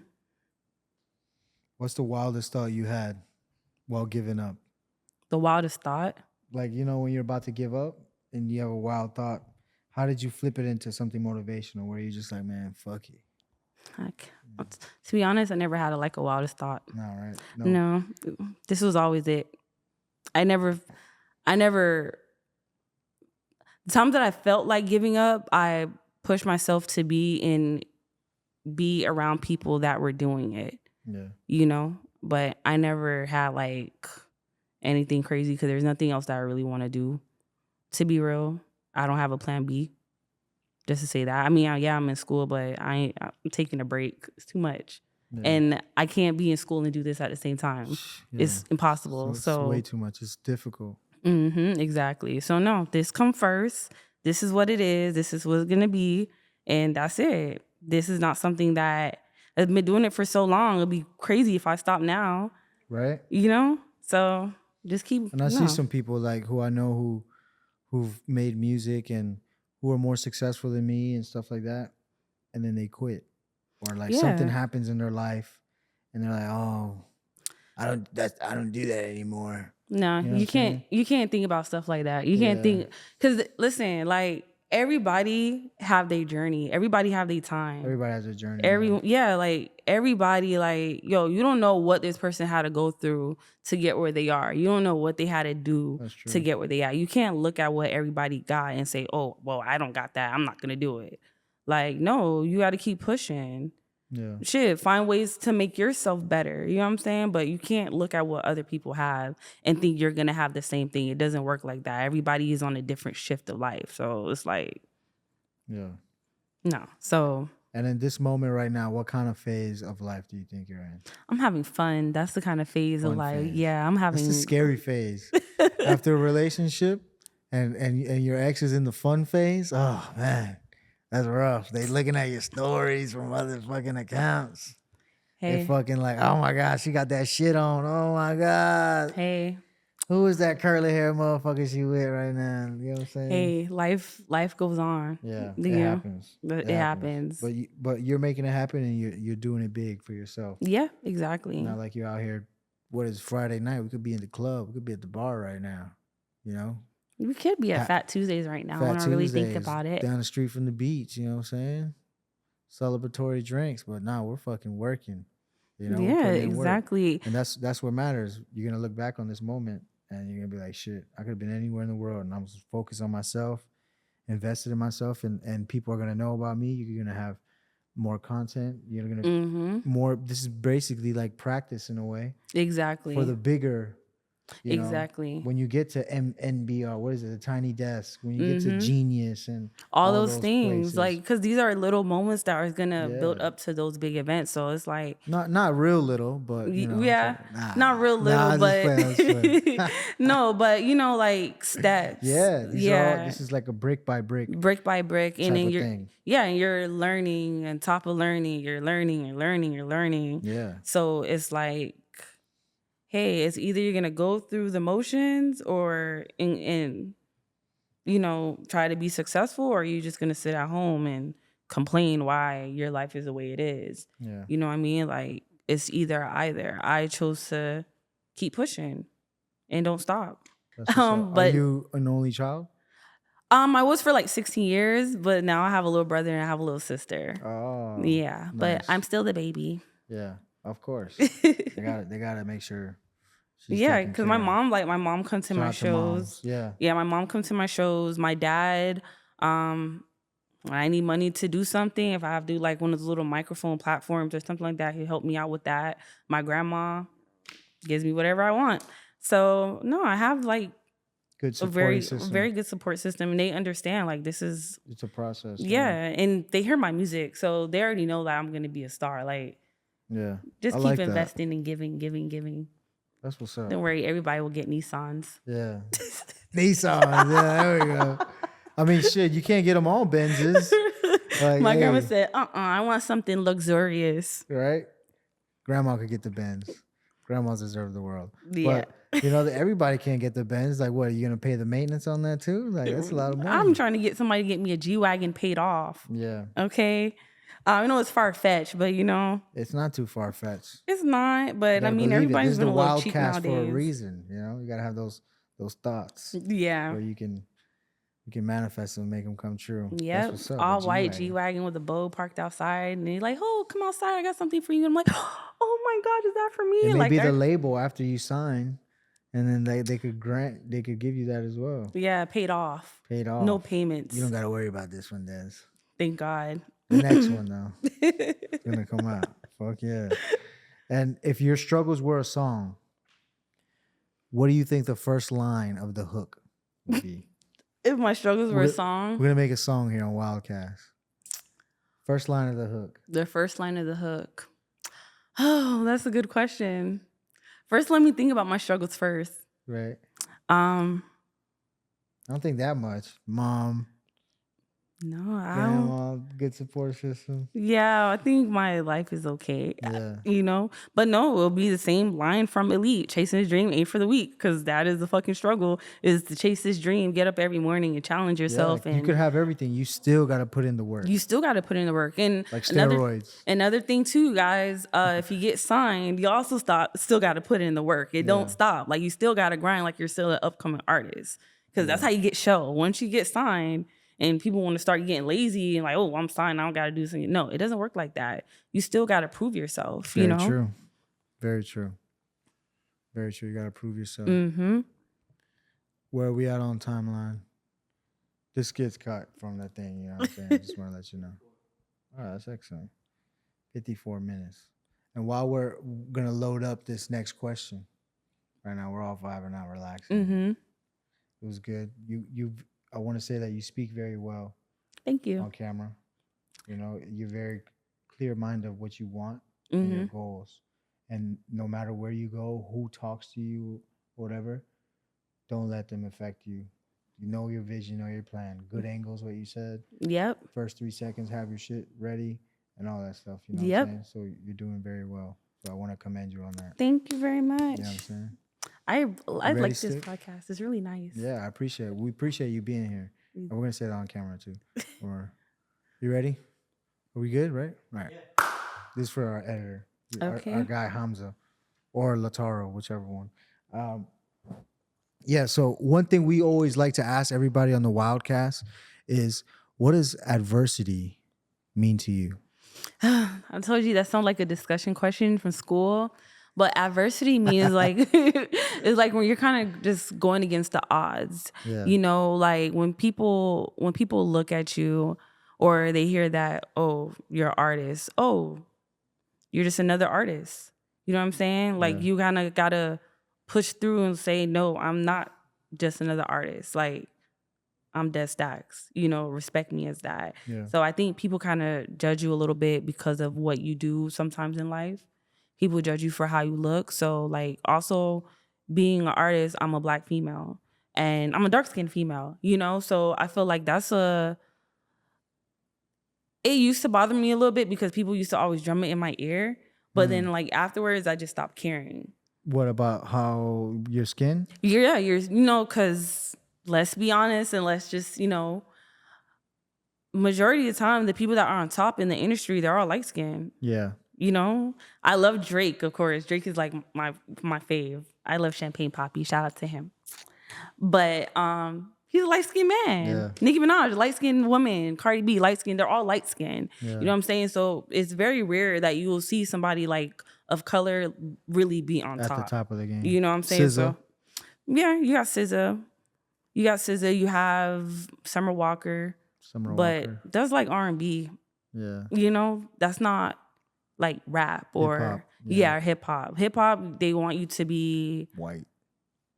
What's the wildest thought you had while giving up? The wildest thought? Like, you know, when you're about to give up and you have a wild thought, how did you flip it into something motivational where you're just like, man, fuck it? To be honest, I never had a wildest thought. No, right? No, this was always it. I never, the times that I felt like giving up, I pushed myself to be around people that were doing it. Yeah. You know? But I never had like anything crazy because there's nothing else that I really want to do. To be real, I don't have a plan B. Just to say that. I mean, I'm in school, but I'm taking a break. It's too much. Yeah. And I can't be in school and do this at the same time. Yeah. It's impossible. So it's way too much. It's difficult. Mm-hmm, exactly. So no, this come first. This is what it is. This is what it's going to be. And that's it. This is not something that I've been doing it for so long. It'd be crazy if I stop now. Right. You know? So just keep. And I see some people like who I know who've made music and who are more successful than me and stuff like that. And then they quit. Or like something happens in their life and they're like, oh, I don't do that anymore. No, you know you can't think about stuff like that. You can't think, because listen, like everybody have their journey. Everybody have their time. Everybody has a journey. Like everybody, like, yo, you don't know what this person had to go through to get where they are. You don't know what they had to do to get where they are. You can't look at what everybody got and say, oh, well, I don't got that. I'm not gonna do it. Like, no, you got to keep pushing. Yeah. Shit, find ways to make yourself better. You know what I'm saying? But you can't look at what other people have and think you're going to have the same thing. It doesn't work like that. Everybody is on a different shift of life. So it's like, no. So. And in this moment right now, what kind of phase of life do you think you're in? I'm having fun. That's the kind of phase of life. Yeah, I'm having. It's a scary phase. After a relationship and your ex is in the fun phase, oh, man. That's rough. They looking at your stories from other fucking accounts. Hey. They fucking like, oh my God, she got that shit on. Oh my God. Hey. Who is that curly hair motherfucker she with right now? You know what I'm saying? Hey, life goes on. Yeah, it happens. It happens. But you're making it happen and you're doing it big for yourself. Yeah, exactly. Not like you're out here, what is Friday night? We could be in the club. We could be at the bar right now, you know? We could be at Fat Tuesdays right now when I really think about it. Down the street from the beach, you know what I'm saying? Celebratory drinks, but nah, we're fucking working. You know? Yeah, exactly. And that's what matters. You're gonna look back on this moment and you're gonna be like, shit, I could have been anywhere in the world and I was focused on myself, invested in myself, and people are gonna know about me. You're gonna have more content. You're gonna more. This is basically like practice in a way. Exactly. For the bigger Exactly. When you get to NBR, what is it? The Tiny Desk. When you get to Genius and all those things, places. like, because these are little moments that are gonna build up to those big events. So it's like not real little, but not real little, but no, but like steps. This is like a brick by brick, and then you're learning, and top of learning, you're learning. Yeah. So it's like, hey, it's either you're gonna go through the motions or try to be successful, or you're just gonna sit at home and complain why your life is the way it is. Yeah. You know what I mean? Like, it's either. I chose to keep pushing and don't stop. But are you an only child? I was for like 16 years, but now I have a little brother and I have a little sister. Oh. Yeah, nice. But I'm still the baby. Yeah, of course. they gotta make sure. Because my mom comes to my shows. Yeah, my mom comes to my shows. My dad, when I need money to do something, if I have to do like one of those little microphone platforms or something like that, he'll help me out with that. My grandma gives me whatever I want. So no, I have like good support system. Very good support system, and they understand like it's a process. Yeah, and they hear my music, so they already know that I'm gonna be a star. Like, just keep investing and giving. That's what's up. Don't worry, everybody will get Nissans. Yeah. Nissans. Yeah, there we go. I mean, shit, you can't get them all Benzes. Like, my grandma said, I want something luxurious. Right? Grandma could get the Benz. Grandmas deserve the world. Yeah. But, everybody can't get the Benz. Like, what, are you going to pay the maintenance on that too? Like, that's a lot of money. I'm trying to get somebody to get me a G-Wagon paid off. Yeah. Okay? I know it's far-fetched, but it's not too far-fetched. It's not, but I mean, everybody's been a little cheap nowadays. For a reason, you gotta have those thoughts. Yeah. Where you can manifest them and make them come true. Yep. All white G-Wagon with a bow parked outside, and you're like, oh, come outside, I got something for you. And I'm like, oh my God, is that for me? It may be the label after you sign, and then they could give you that as well. Yeah, paid off. No payments. You don't gotta worry about this one, Dez. Thank God. The next one, though, it's gonna come out. Fuck yeah. And if your struggles were a song, what do you think the first line of the hook would be? If my struggles were a song? We're gonna make a song here on WildKast. First line of the hook. The first line of the hook. Oh, that's a good question. First, let me think about my struggles first. Right. I don't think that much. Mom. No, I Grandma, good support system. Yeah, I think my life is okay. Yeah. But no, it'll be the same line from Elite, chasing his dream, ain't for the weak, because that is the fucking struggle, is to chase this dream, get up every morning and challenge yourself. Yeah, and you could have everything. You still got to put in the work. And like steroids. Another thing too, guys, if you get signed, you also still got to put in the work. It don't stop. Like, you still got to grind like you're still an upcoming artist, because that's how you get show. Once you get signed, and people want to start getting lazy and like, oh, I'm signed, I don't got to do something. No, it doesn't work like that. You still got to prove yourself, Very true. Very true. Very true. You got to prove yourself. Mm-hmm. Where are we at on timeline? This gets cut from that thing, you know what I'm saying? I just want to let you know. All right, that's excellent. 54 minutes. And while we're going to load up this next question, right now we're all vibing out, relaxing. Mm-hmm. It was good. I want to say that you speak very well. Thank you. On camera. You're very clear-minded of what you want and your goals. And no matter where you go, who talks to you, whatever, don't let them affect you. You know your vision, know your plan. Good angles, what you said. Yep. First 3 seconds, have your shit ready and all that stuff. You know what I'm saying? So you're doing very well. So I want to commend you on that. Thank you very much. You know what I'm saying? I like this podcast. It's really nice. Yeah, I appreciate it. We appreciate you being here. And we're going to say that on camera, too. You ready? Are we good, right? Right. Yeah. This is for our editor. Okay. Our guy, Hamza. Or Lataro, whichever one. So one thing we always like to ask everybody on the WildKast is, what does adversity mean to you? I told you that sounds like a discussion question from school. But adversity means like it's like when you're kind of just going against the odds. Yeah. Like when people look at you or they hear that, oh, you're an artist. Oh, you're just another artist. You know what I'm saying? Like you kind of gotta push through and say, no, I'm not just another artist. Like, I'm Dez Stacks, you know, respect me as that. Yeah. So I think people kind of judge you a little bit because of what you do sometimes in life. People judge you for how you look. So like also being an artist, I'm a Black female and I'm a dark-skinned female, you know? So I feel like it used to bother me a little bit because people used to always drum it in my ear. But then like afterwards, I just stopped caring. What about how your skin? Yeah, you know, because let's be honest and let's just, you know, majority of the time, the people that are on top in the industry, they're all light-skinned. Yeah. You know, I love Drake, of course. Drake is like my fave. I love Champagne Poppy. Shout out to him. But he's a light-skinned man. Yeah. Nicki Minaj, light-skinned woman. Cardi B, light-skinned. They're all light-skinned. Yeah. You know what I'm saying? So it's very rare that you will see somebody like of color really be on top. At the top of the game. You know what I'm saying? SZA. So yeah, you got SZA. You have Summer Walker. But that's like R&B. Yeah. You know, that's not like rap or hip-hop. yeah, hip-hop. Hip-hop, they want you to be white.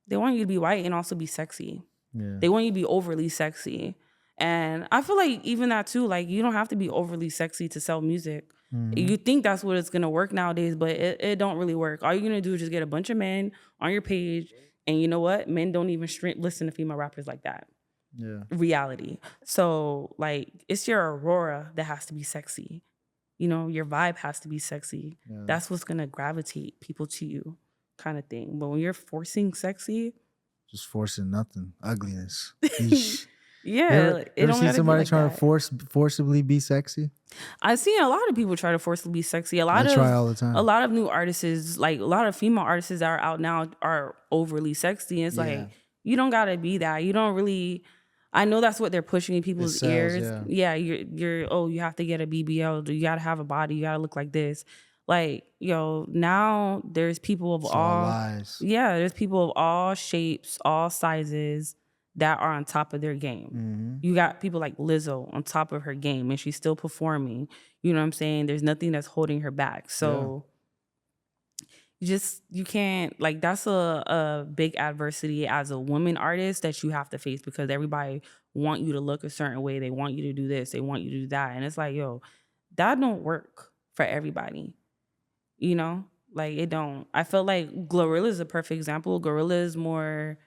They want you to be white and also be sexy. Yeah. They want you to be overly sexy. And I feel like even that too, like you don't have to be overly sexy to sell music. Mm-hmm. You think that's what it's gonna work nowadays, but it don't really work. All you're gonna do is just get a bunch of men on your page, and you know what? Men don't even listen to female rappers like that. Yeah. Reality. So like it's your aurora that has to be sexy. You know, your vibe has to be sexy. Yeah. That's what's gonna gravitate people to you, kind of thing. But when you're forcing sexy, just forcing nothing, ugliness. Yeah, ever seen somebody trying to forcibly be sexy? I've seen a lot of people try to forcibly be sexy. I try all the time. A lot of new artists, like a lot of female artists that are out now, are overly sexy. And it's like you don't gotta be that. You don't really. I know that's what they're pushing in people's ears. Yeah, you have to get a BBL. You gotta have a body. You gotta look like this. Like, yo, now there's people of there's people of all shapes, all sizes that are on top of their game. Mm-hmm. You got people like Lizzo on top of her game and she's still performing. You know what I'm saying? There's nothing that's holding her back. So you can't, like, that's a big adversity as a woman artist that you have to face because everybody want you to look a certain way. They want you to do this. They want you to do that. And it's like, yo, that don't work for everybody. You know? Like, it don't. I feel like Glorilla is a perfect example. Glorilla is more...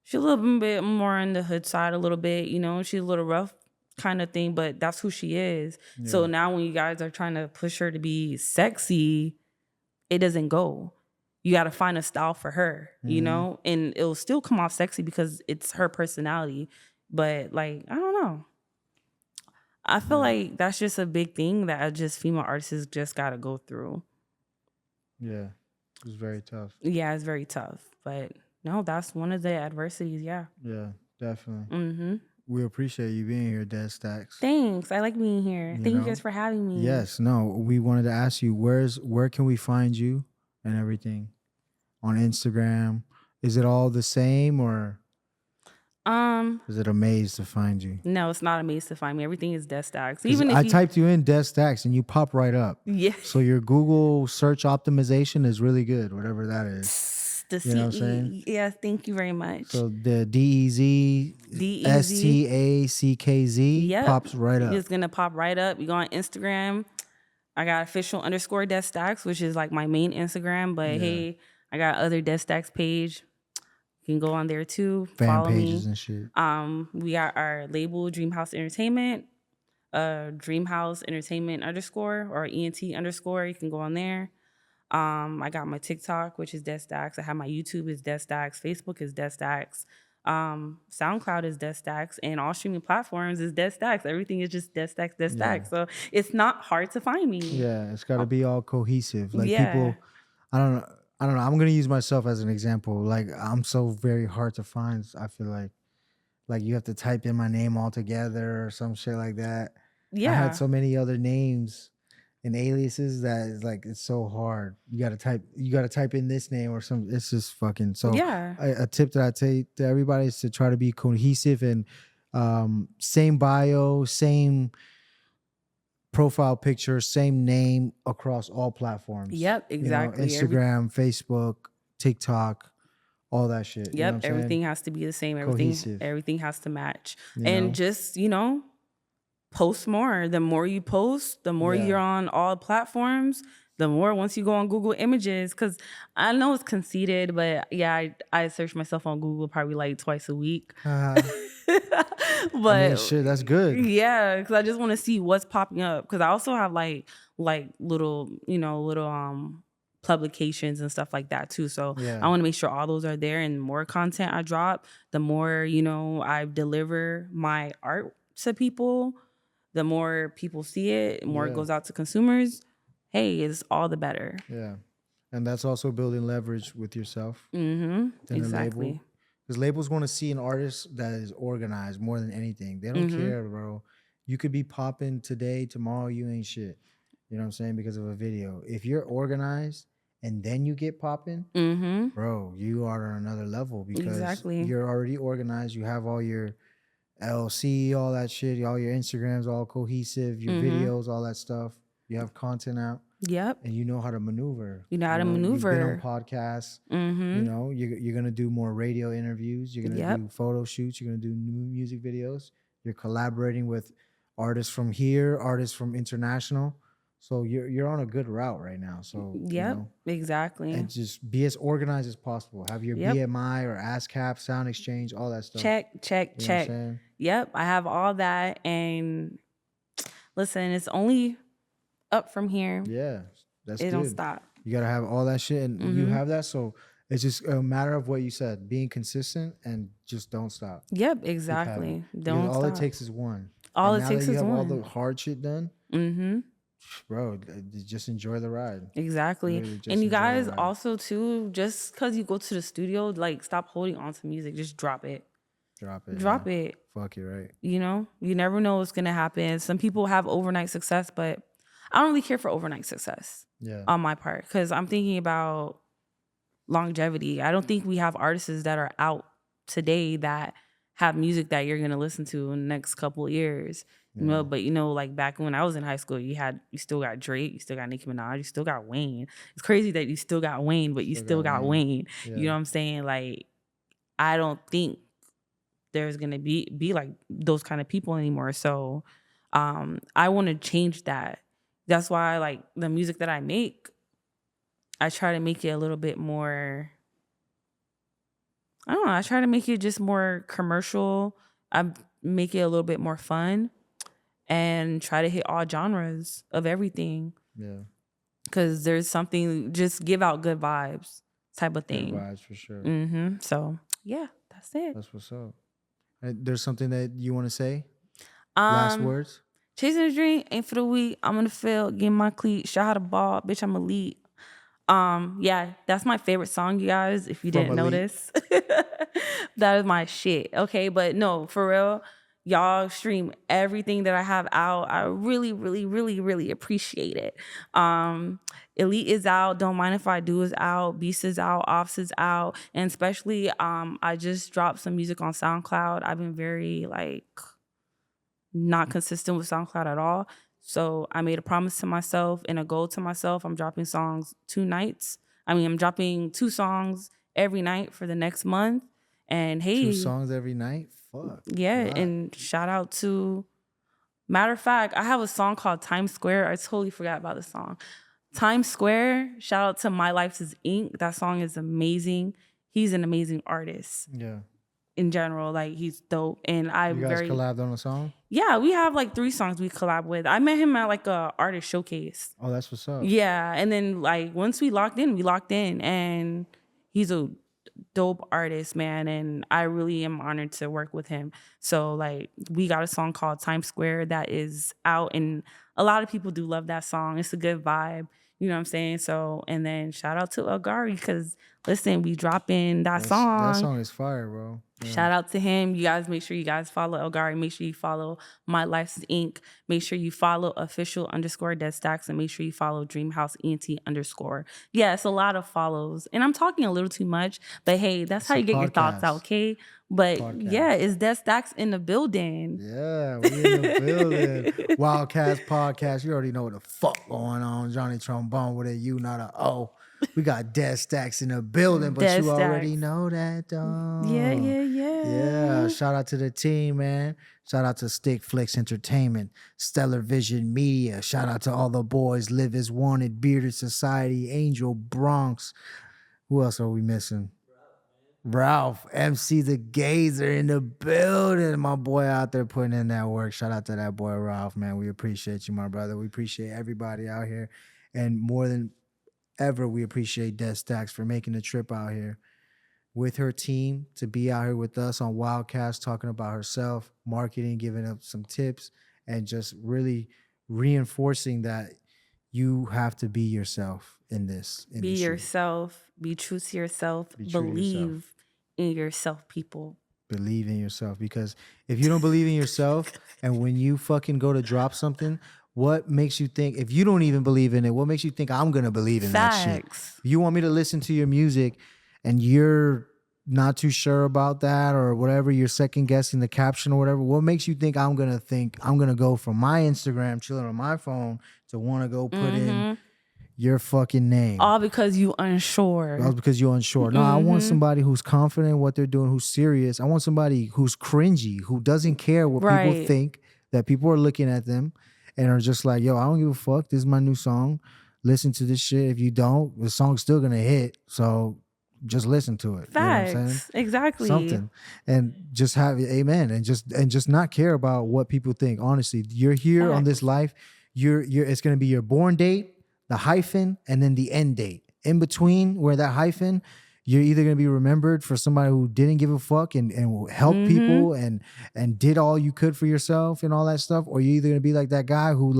She's a little bit more on the hood side a little bit, you know. She's a little rough kind of thing, but that's who she is. Yeah. So now when you guys are trying to push her to be sexy, it doesn't go. You got to find a style for her, you know, and it'll still come off sexy because it's her personality. But like, I don't know. I feel like that's just a big thing that just female artists just got to go through. Yeah, it's very tough. Yeah, it's very tough, but... No, that's one of the adversities, yeah. Yeah, definitely. Mm-hmm. We appreciate you being here, Dez Stacks. Thanks. I like being here. Thank you guys for having me. Yes, no, we wanted to ask you, where can we find you and everything? On Instagram? Is it all the same or is it a maze to find you? No, it's not a maze to find me. Everything is Dez Stacks. Even if I typed you in Dez Stacks and you pop right up. Yeah. So your Google search optimization is really good, whatever that is. You know what I'm saying? Yeah, thank you very much. So the DEZ STACKZ pops right up. It's gonna pop right up. You go on Instagram. I got official_Dez Stacks, which is like my main Instagram. But hey, I got other Dez Stacks page. You can go on there too. Fan pages and shit. We got our label Dreamhouse Entertainment, Dreamhouse Entertainment _ or ENT _ You can go on there. I got my TikTok, which is Dez Stacks. I have my YouTube is Dez Stacks. Facebook is Dez Stacks. SoundCloud is Dez Stacks. And all streaming platforms is Dez Stacks. Everything is just Dez Stacks, Dez Stacks. So it's not hard to find me. Yeah, it's got to be all cohesive. Like people, I don't know. I'm going to use myself as an example. Like I'm so very hard to find. I feel like you have to type in my name all together or some shit like that. Yeah. I had so many other names and aliases that is like it's so hard. You gotta type in this name or something. It's just fucking so. Yeah. A tip that I take to everybody is to try to be cohesive and same bio, same profile picture, same name across all platforms. Yep, exactly. You know, Instagram, Facebook, TikTok, all that shit. Yep, you know what I'm everything saying? has to be the same. Cohesive. Everything has to match. You And know? just, post more. The more you post, the more you're on all platforms, the more once you go on Google Images, because I know it's conceited, but yeah, I search myself on Google probably like twice a week. But I mean, shit, that's good. Yeah, because I just want to see what's popping up. Because I also have like little publications and stuff like that too. So I want to make sure all those are there, and the more content I drop, the more I deliver my art to people, the more people see it, the more it goes out to consumers. Hey, it's all the better. Yeah. And that's also building leverage with yourself. Exactly. Because labels want to see an artist that is organized more than anything. They don't care, bro. You could be popping today, tomorrow you ain't shit. You know what I'm saying? Because of a video. If you're organized and then you get popping, bro, you are on another level because you're already organized. You have all your LC, all that shit, all your Instagrams, all cohesive, your videos, all that stuff. You have content out. Yep. And you know how to maneuver. You know how to maneuver. You've been on podcasts. You're going to do more radio interviews. You're going to do photo shoots. You're going to do new music videos. You're collaborating with artists from here, artists from international. So you're on a good route right now. So exactly. And just be as organized as possible. Have your BMI or ASCAP, Sound Exchange, all that stuff. Check. Yep, I have all that. And listen, it's only up from here. Yeah, that's good. It don't stop. You got to have all that shit, and you have that. So it's just a matter of what you said, being consistent and just don't stop. Yep, exactly. Don't stop. All it takes is one. All it takes is one. Now that you have all the hard shit done, bro, just enjoy the ride. Exactly. And you guys also, too, just because you go to the studio, like, stop holding on to music. Just drop it. Drop it. Fuck it, right? You never know what's going to happen. Some people have overnight success, but I don't really care for overnight success on my part because I'm thinking about longevity. I don't think we have artists that are out today that have music that you're going to listen to in the next couple of years. But like back when I was in high school, you still got Drake, you still got Nicki Minaj, you still got Wayne. It's crazy that you still got Wayne, but you still got Wayne. Yeah. You know what I'm saying? Like, I don't think there's going to be like those kind of people anymore. So I want to change that. That's why, like, the music that I make, I try to make it a little bit more, I don't know, I try to make it just more commercial. I make it a little bit more fun and try to hit all genres of everything. Yeah. Because there's something, just give out good vibes type of thing. Good vibes, for sure. So, yeah, that's it. That's what's up. There's something that you want to say? Last words? Chasing a dream ain't for the weak. I'm gonna feel, get my cleat, shot a ball, bitch, I'm elite. Yeah, that's my favorite song, you guys, if you didn't notice. That is my shit. Okay, but no, for real, y'all stream everything that I have out. I really, really, really, really appreciate it. Elite is out, Don't Mind If I Do is out, Beast is out, Offs is out, and especially I just dropped some music on SoundCloud. I've been very not consistent with SoundCloud at all. So I made a promise to myself and a goal to myself. I'm dropping songs 2 nights. I'm dropping 2 songs every night for the next month. And hey, 2 songs every night? Fuck. Yeah, and shout out to, matter of fact, I have a song called Times Square. I totally forgot about the song. Times Square, shout out to My Life's is Ink. That song is amazing. He's an amazing artist. Yeah. In general, like, he's dope. And you guys collabed on a song? Yeah, we have like 3 songs we collab with. I met him at like a artist showcase. Oh, that's what's up. Yeah, and then like once we locked in, and he's a dope artist, man, and I really am honored to work with him. So like, we got a song called Times Square that is out, and a lot of people do love that song. It's a good vibe. You know what I'm saying? So, and then shout out to Agari, because listen, we dropping that song. That song is fire, bro. Yeah. Shout out to him. You guys, make sure you guys follow Agari. Make sure you follow My Life's Inc. Make sure you follow official_Dez Stacks, and make sure you follow Dreamhouse ENT_. Yeah, it's a lot of follows. And I'm talking a little too much, but hey, that's how you get your thoughts out, okay? But yeah, it's Dez Stacks in the building. Yeah, we in the building. WildKast Podcast. You already know what the fuck going on. Johnny Trumbone with a U, not a O. We got Dez Stacks in the building, but Dez you already Stacks. know that, though. Yeah. Yeah, shout out to the team, man. Shout out to StickDuffles Entertainment, Stellar Vision Media. Shout out to all the boys, LiveAzWanted, BeardedSociety, Angel, Bronx. Who else are we missing? Ralph, MC the Gazer in the building. My boy out there putting in that work. Shout out to that boy, Ralph, man. We appreciate you, my brother. We appreciate everybody out here. And more than ever, we appreciate Dez Stacks for making the trip out here with her team to be out here with us on WildKast, talking about herself, marketing, giving up some tips, and just really reinforcing that you have to be yourself in this industry. Be yourself. Be true to yourself. Believe in yourself, people. Believe in yourself, because if you don't believe in yourself and when you fucking go to drop something, what makes you think, if you don't even believe in it, what makes you think I'm going to believe in that shit? If you want me to listen to your music and you're not too sure about that or whatever, you're second guessing the caption or whatever, what makes you think I'm going to go from my Instagram chilling on my phone to want to go put in your fucking name? All because you unsure. All because you're unsure. No, I want somebody who's confident in what they're doing, who's serious. I want somebody who's cringy, who doesn't care what people think, that people are looking at them and are just like, yo, I don't give a fuck. This is my new song. Listen to this shit. If you don't, the song's still going to hit. So just listen to it. Facts. You know what I'm saying? Exactly. Something. And just have amen. And just not care about what people think. Honestly, you're here on this life. It's going to be your born date, the hyphen, and then the end date. In between, where that hyphen, you're either going to be remembered for somebody who didn't give a fuck and helped people and did all you could for yourself and all that stuff, or you're either going to be like that guy who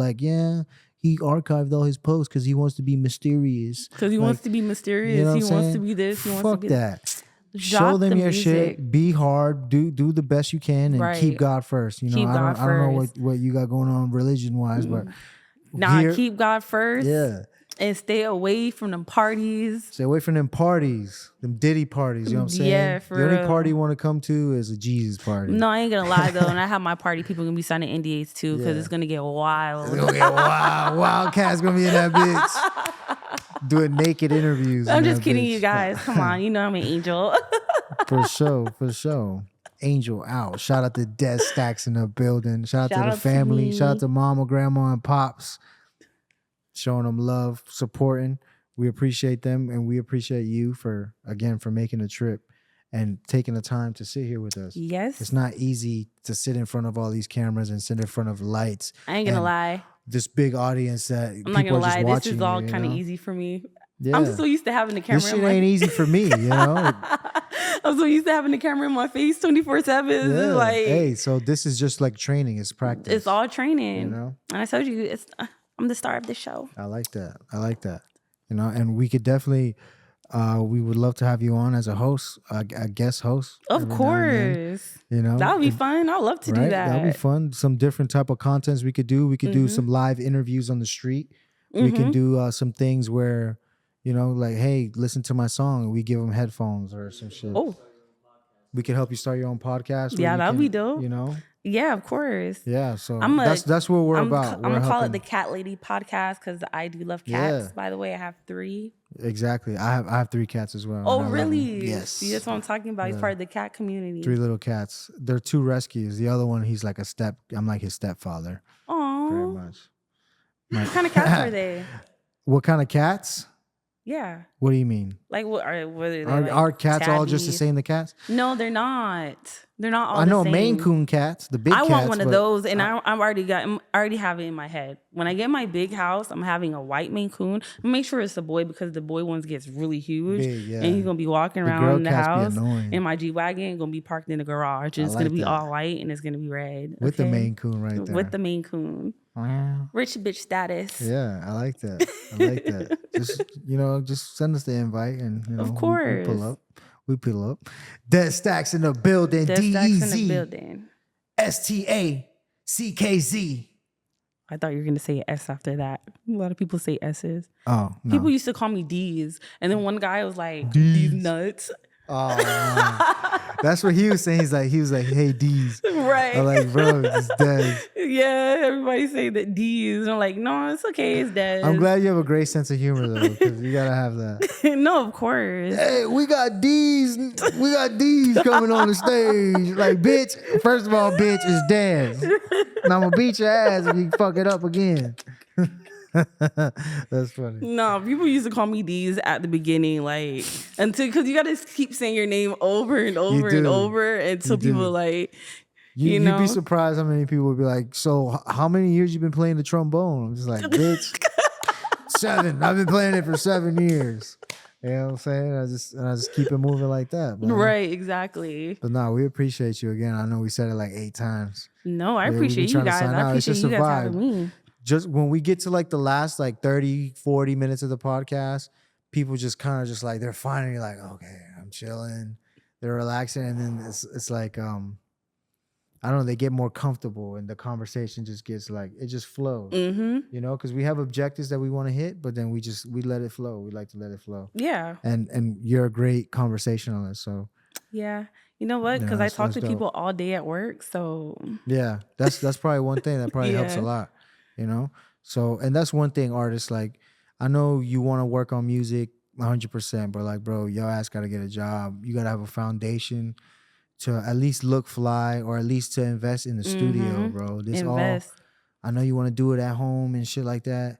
he archived all his posts because he wants to be mysterious. Because he wants to be mysterious. You know he wants to be this. He wants to be that. Show them your shit. Be hard. Do the best you can and keep God first. You know, I don't know what you got going on religion wise, but keep God first. Yeah. And stay away from them parties. Stay away from them parties. Them Diddy parties, you know what I'm saying? Yeah, for real. The only party you want to come to is a Jesus party. No, I ain't gonna lie though. When I have my party, people are gonna be signing NDAs too, because it's gonna get wild. It's gonna get wild. WildKast gonna be in that bitch. Doing naked interviews. I'm just kidding, you guys. Come on, you know I'm an angel. For sure. Angel out. Shout out to Dez Stacks in the building. Shout out to the family. Shout out to mama, grandma, and pops. Showing them love, supporting. We appreciate them, and we appreciate you for making the trip and taking the time to sit here with us. Yes. It's not easy to sit in front of all these cameras and sit in front of lights. I ain't gonna lie. This big audience that I'm not gonna lie. This is all kind of easy for me. Yeah. I'm so used to having the camera. This shit ain't easy for me, you know. I'm so used to having the camera in my face 24/7. Yeah. Like, hey, so this is just like training. It's practice. It's all training. You know. And I told you, I'm the star of the show. I like that. You know, and we could definitely, we would love to have you on as a host, a guest host. Of course. You know, that would be fun. I'd love to do that. That would be fun. Some different type of contents we could do. We could do some live interviews on the street. We can do some things where, you know, like, hey, listen to my song, and we give them headphones or some shit. Oh. We could help you start your own podcast. Yeah, that'd be dope. You know. Yeah, of course. Yeah, so that's what we're about. I'm gonna call it the Cat Lady Podcast because I do love cats. Yeah. By the way, I have 3. Exactly, I have 3 cats as well. Oh, really? Yes. See, that's what I'm talking about. He's part of the cat community. 3 little cats. They're 2 rescues. The other one, he's like I'm like his stepfather. Aww. Very much. What kind of cats are they? What kind of cats? Yeah. What do you mean? Like what are they? Are cats all just the same? The cats? No, they're not. They're not all. I know the same. Maine Coon cats, the big cats. I want one of those, and I already have it in my head. When I get my big house, I'm having a white Maine Coon. Make sure it's a boy because the boy ones gets really huge, and he's gonna be walking around the house. In my G-Wagon, gonna be parked in the garage. It's gonna be all white and it's gonna be red. With the Maine Coon right there. With the Maine Coon. Wow. Rich bitch status. Yeah, I like that. Just send us the invite and of course we pull up. Dez Stacks in the building. Dez Stacks in the building. STACKZ. I thought you were gonna say S after that. A lot of people say S's. Oh, no. People used to call me D's, and then one guy was like, "These nuts." Oh, man. That's what he was saying. He was like, "Hey, D's." Right. I'm like, bro, it's Dez. Yeah, everybody say that Dez. And I'm like, no, it's okay. It's Dez. I'm glad you have a great sense of humor though, because you gotta have that. No, of course. Hey, we got Dez. We got Dez coming on the stage. Like, bitch. First of all, bitch is Dez. And I'm gonna beat your ass if you fuck it up again. That's funny. No, people used to call me Dez at the beginning, like because you gotta keep saying your name over and over and over until people like. You'd be surprised how many people would be like, so how many years you been playing the trombone? I'm just like, bitch, 7. I've been playing it for 7 years. You know what I'm saying? I just keep it moving like that. Man. Right, exactly. But no, we appreciate you again. I know we said it like 8 times. No, I appreciate you guys. I appreciate you guys having me. Just when we get to like the last like 30, 40 minutes of the podcast, people just kind of just like, they're finally like, okay, I'm chilling. They're relaxing. And then it's like, I don't know, they get more comfortable and the conversation just gets like, it just flows, you know, because we have objectives that we want to hit, but then we let it flow. We like to let it flow. Yeah. And you're a great conversationalist, so. Yeah. You know what? Because I talk to people all day at work, so. Yeah, that's probably one thing that probably helps a lot, you know? So, and that's one thing artists, like, I know you want to work on music 100%, but like, bro, your ass got to get a job. You got to have a foundation to at least look fly or at least to invest in the studio, bro. I know you want to do it at home and shit like that.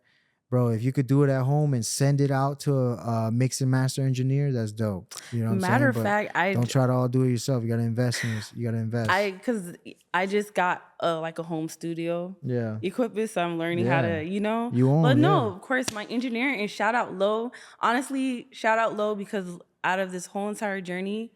Bro, if you could do it at home and send it out to a mix and master engineer, that's dope. You know what I'm saying? Matter of fact, don't try to all do it yourself. You got to invest in this. You got to invest. Because I just got like a home studio equipment, so I'm learning how to, you know. Of course, my engineering, and shout out Lo. Honestly, shout out Lo, because out of this whole entire journey,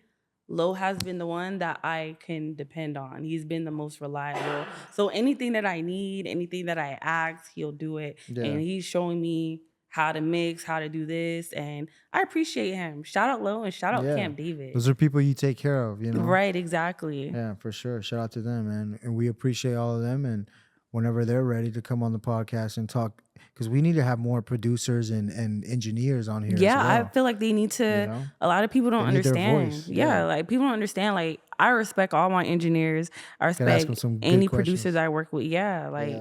Lo has been the one that I can depend on. He's been the most reliable. So anything that I need, anything that I ask, he'll do it. Yeah. And he's showing me how to mix, how to do this. And I appreciate him. Shout out Lo and shout out Camp David. Those are people you take care of, you know? Right, exactly. Yeah, for sure. Shout out to them, man. And we appreciate all of them. And whenever they're ready to come on the podcast and talk, because we need to have more producers and engineers on here. Yeah, as well. I feel like they need to. You know? A lot of people don't understand. Yeah, like people don't understand. Like, I respect all my engineers. I respect any producers I work with. Yeah, like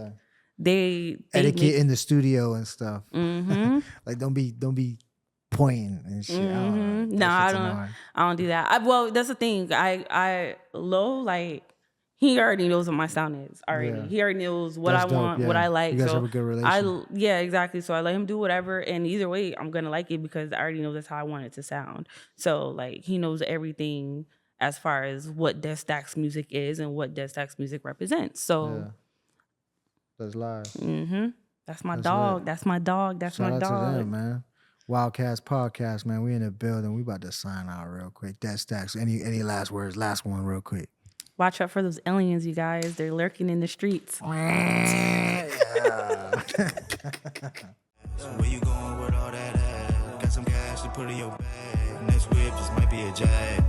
they etiquette in the studio and stuff. Like don't be pointing and shit. No, I don't do that. Well, that's the thing. I Lo, like, he already knows what my sound is already. Yeah. He already knows what I want, what I like. You guys have a good relationship. Exactly. So I let him do whatever, and either way, I'm gonna like it because I already know that's how I want it to sound. So like, he knows everything as far as what Dez Stackz music is and what Dez Stackz music represents. So that's live. That's my dog. That's my dog. That's my dog. Shout out to them, man. WildKast Podcast, man. We in the building. We about to sign out real quick. Dez Stackz. Any last words? Last one, real quick. Watch out for those aliens, you guys. They're lurking in the streets. So where you going with all that ass? Got some gas to put in your bag. Next whip just might be a Jag.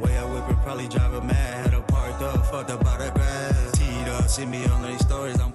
Way I whip it, probably drive a mad. Had a parked up, fucked up by the grass. Teed up, see me on these stories. I'm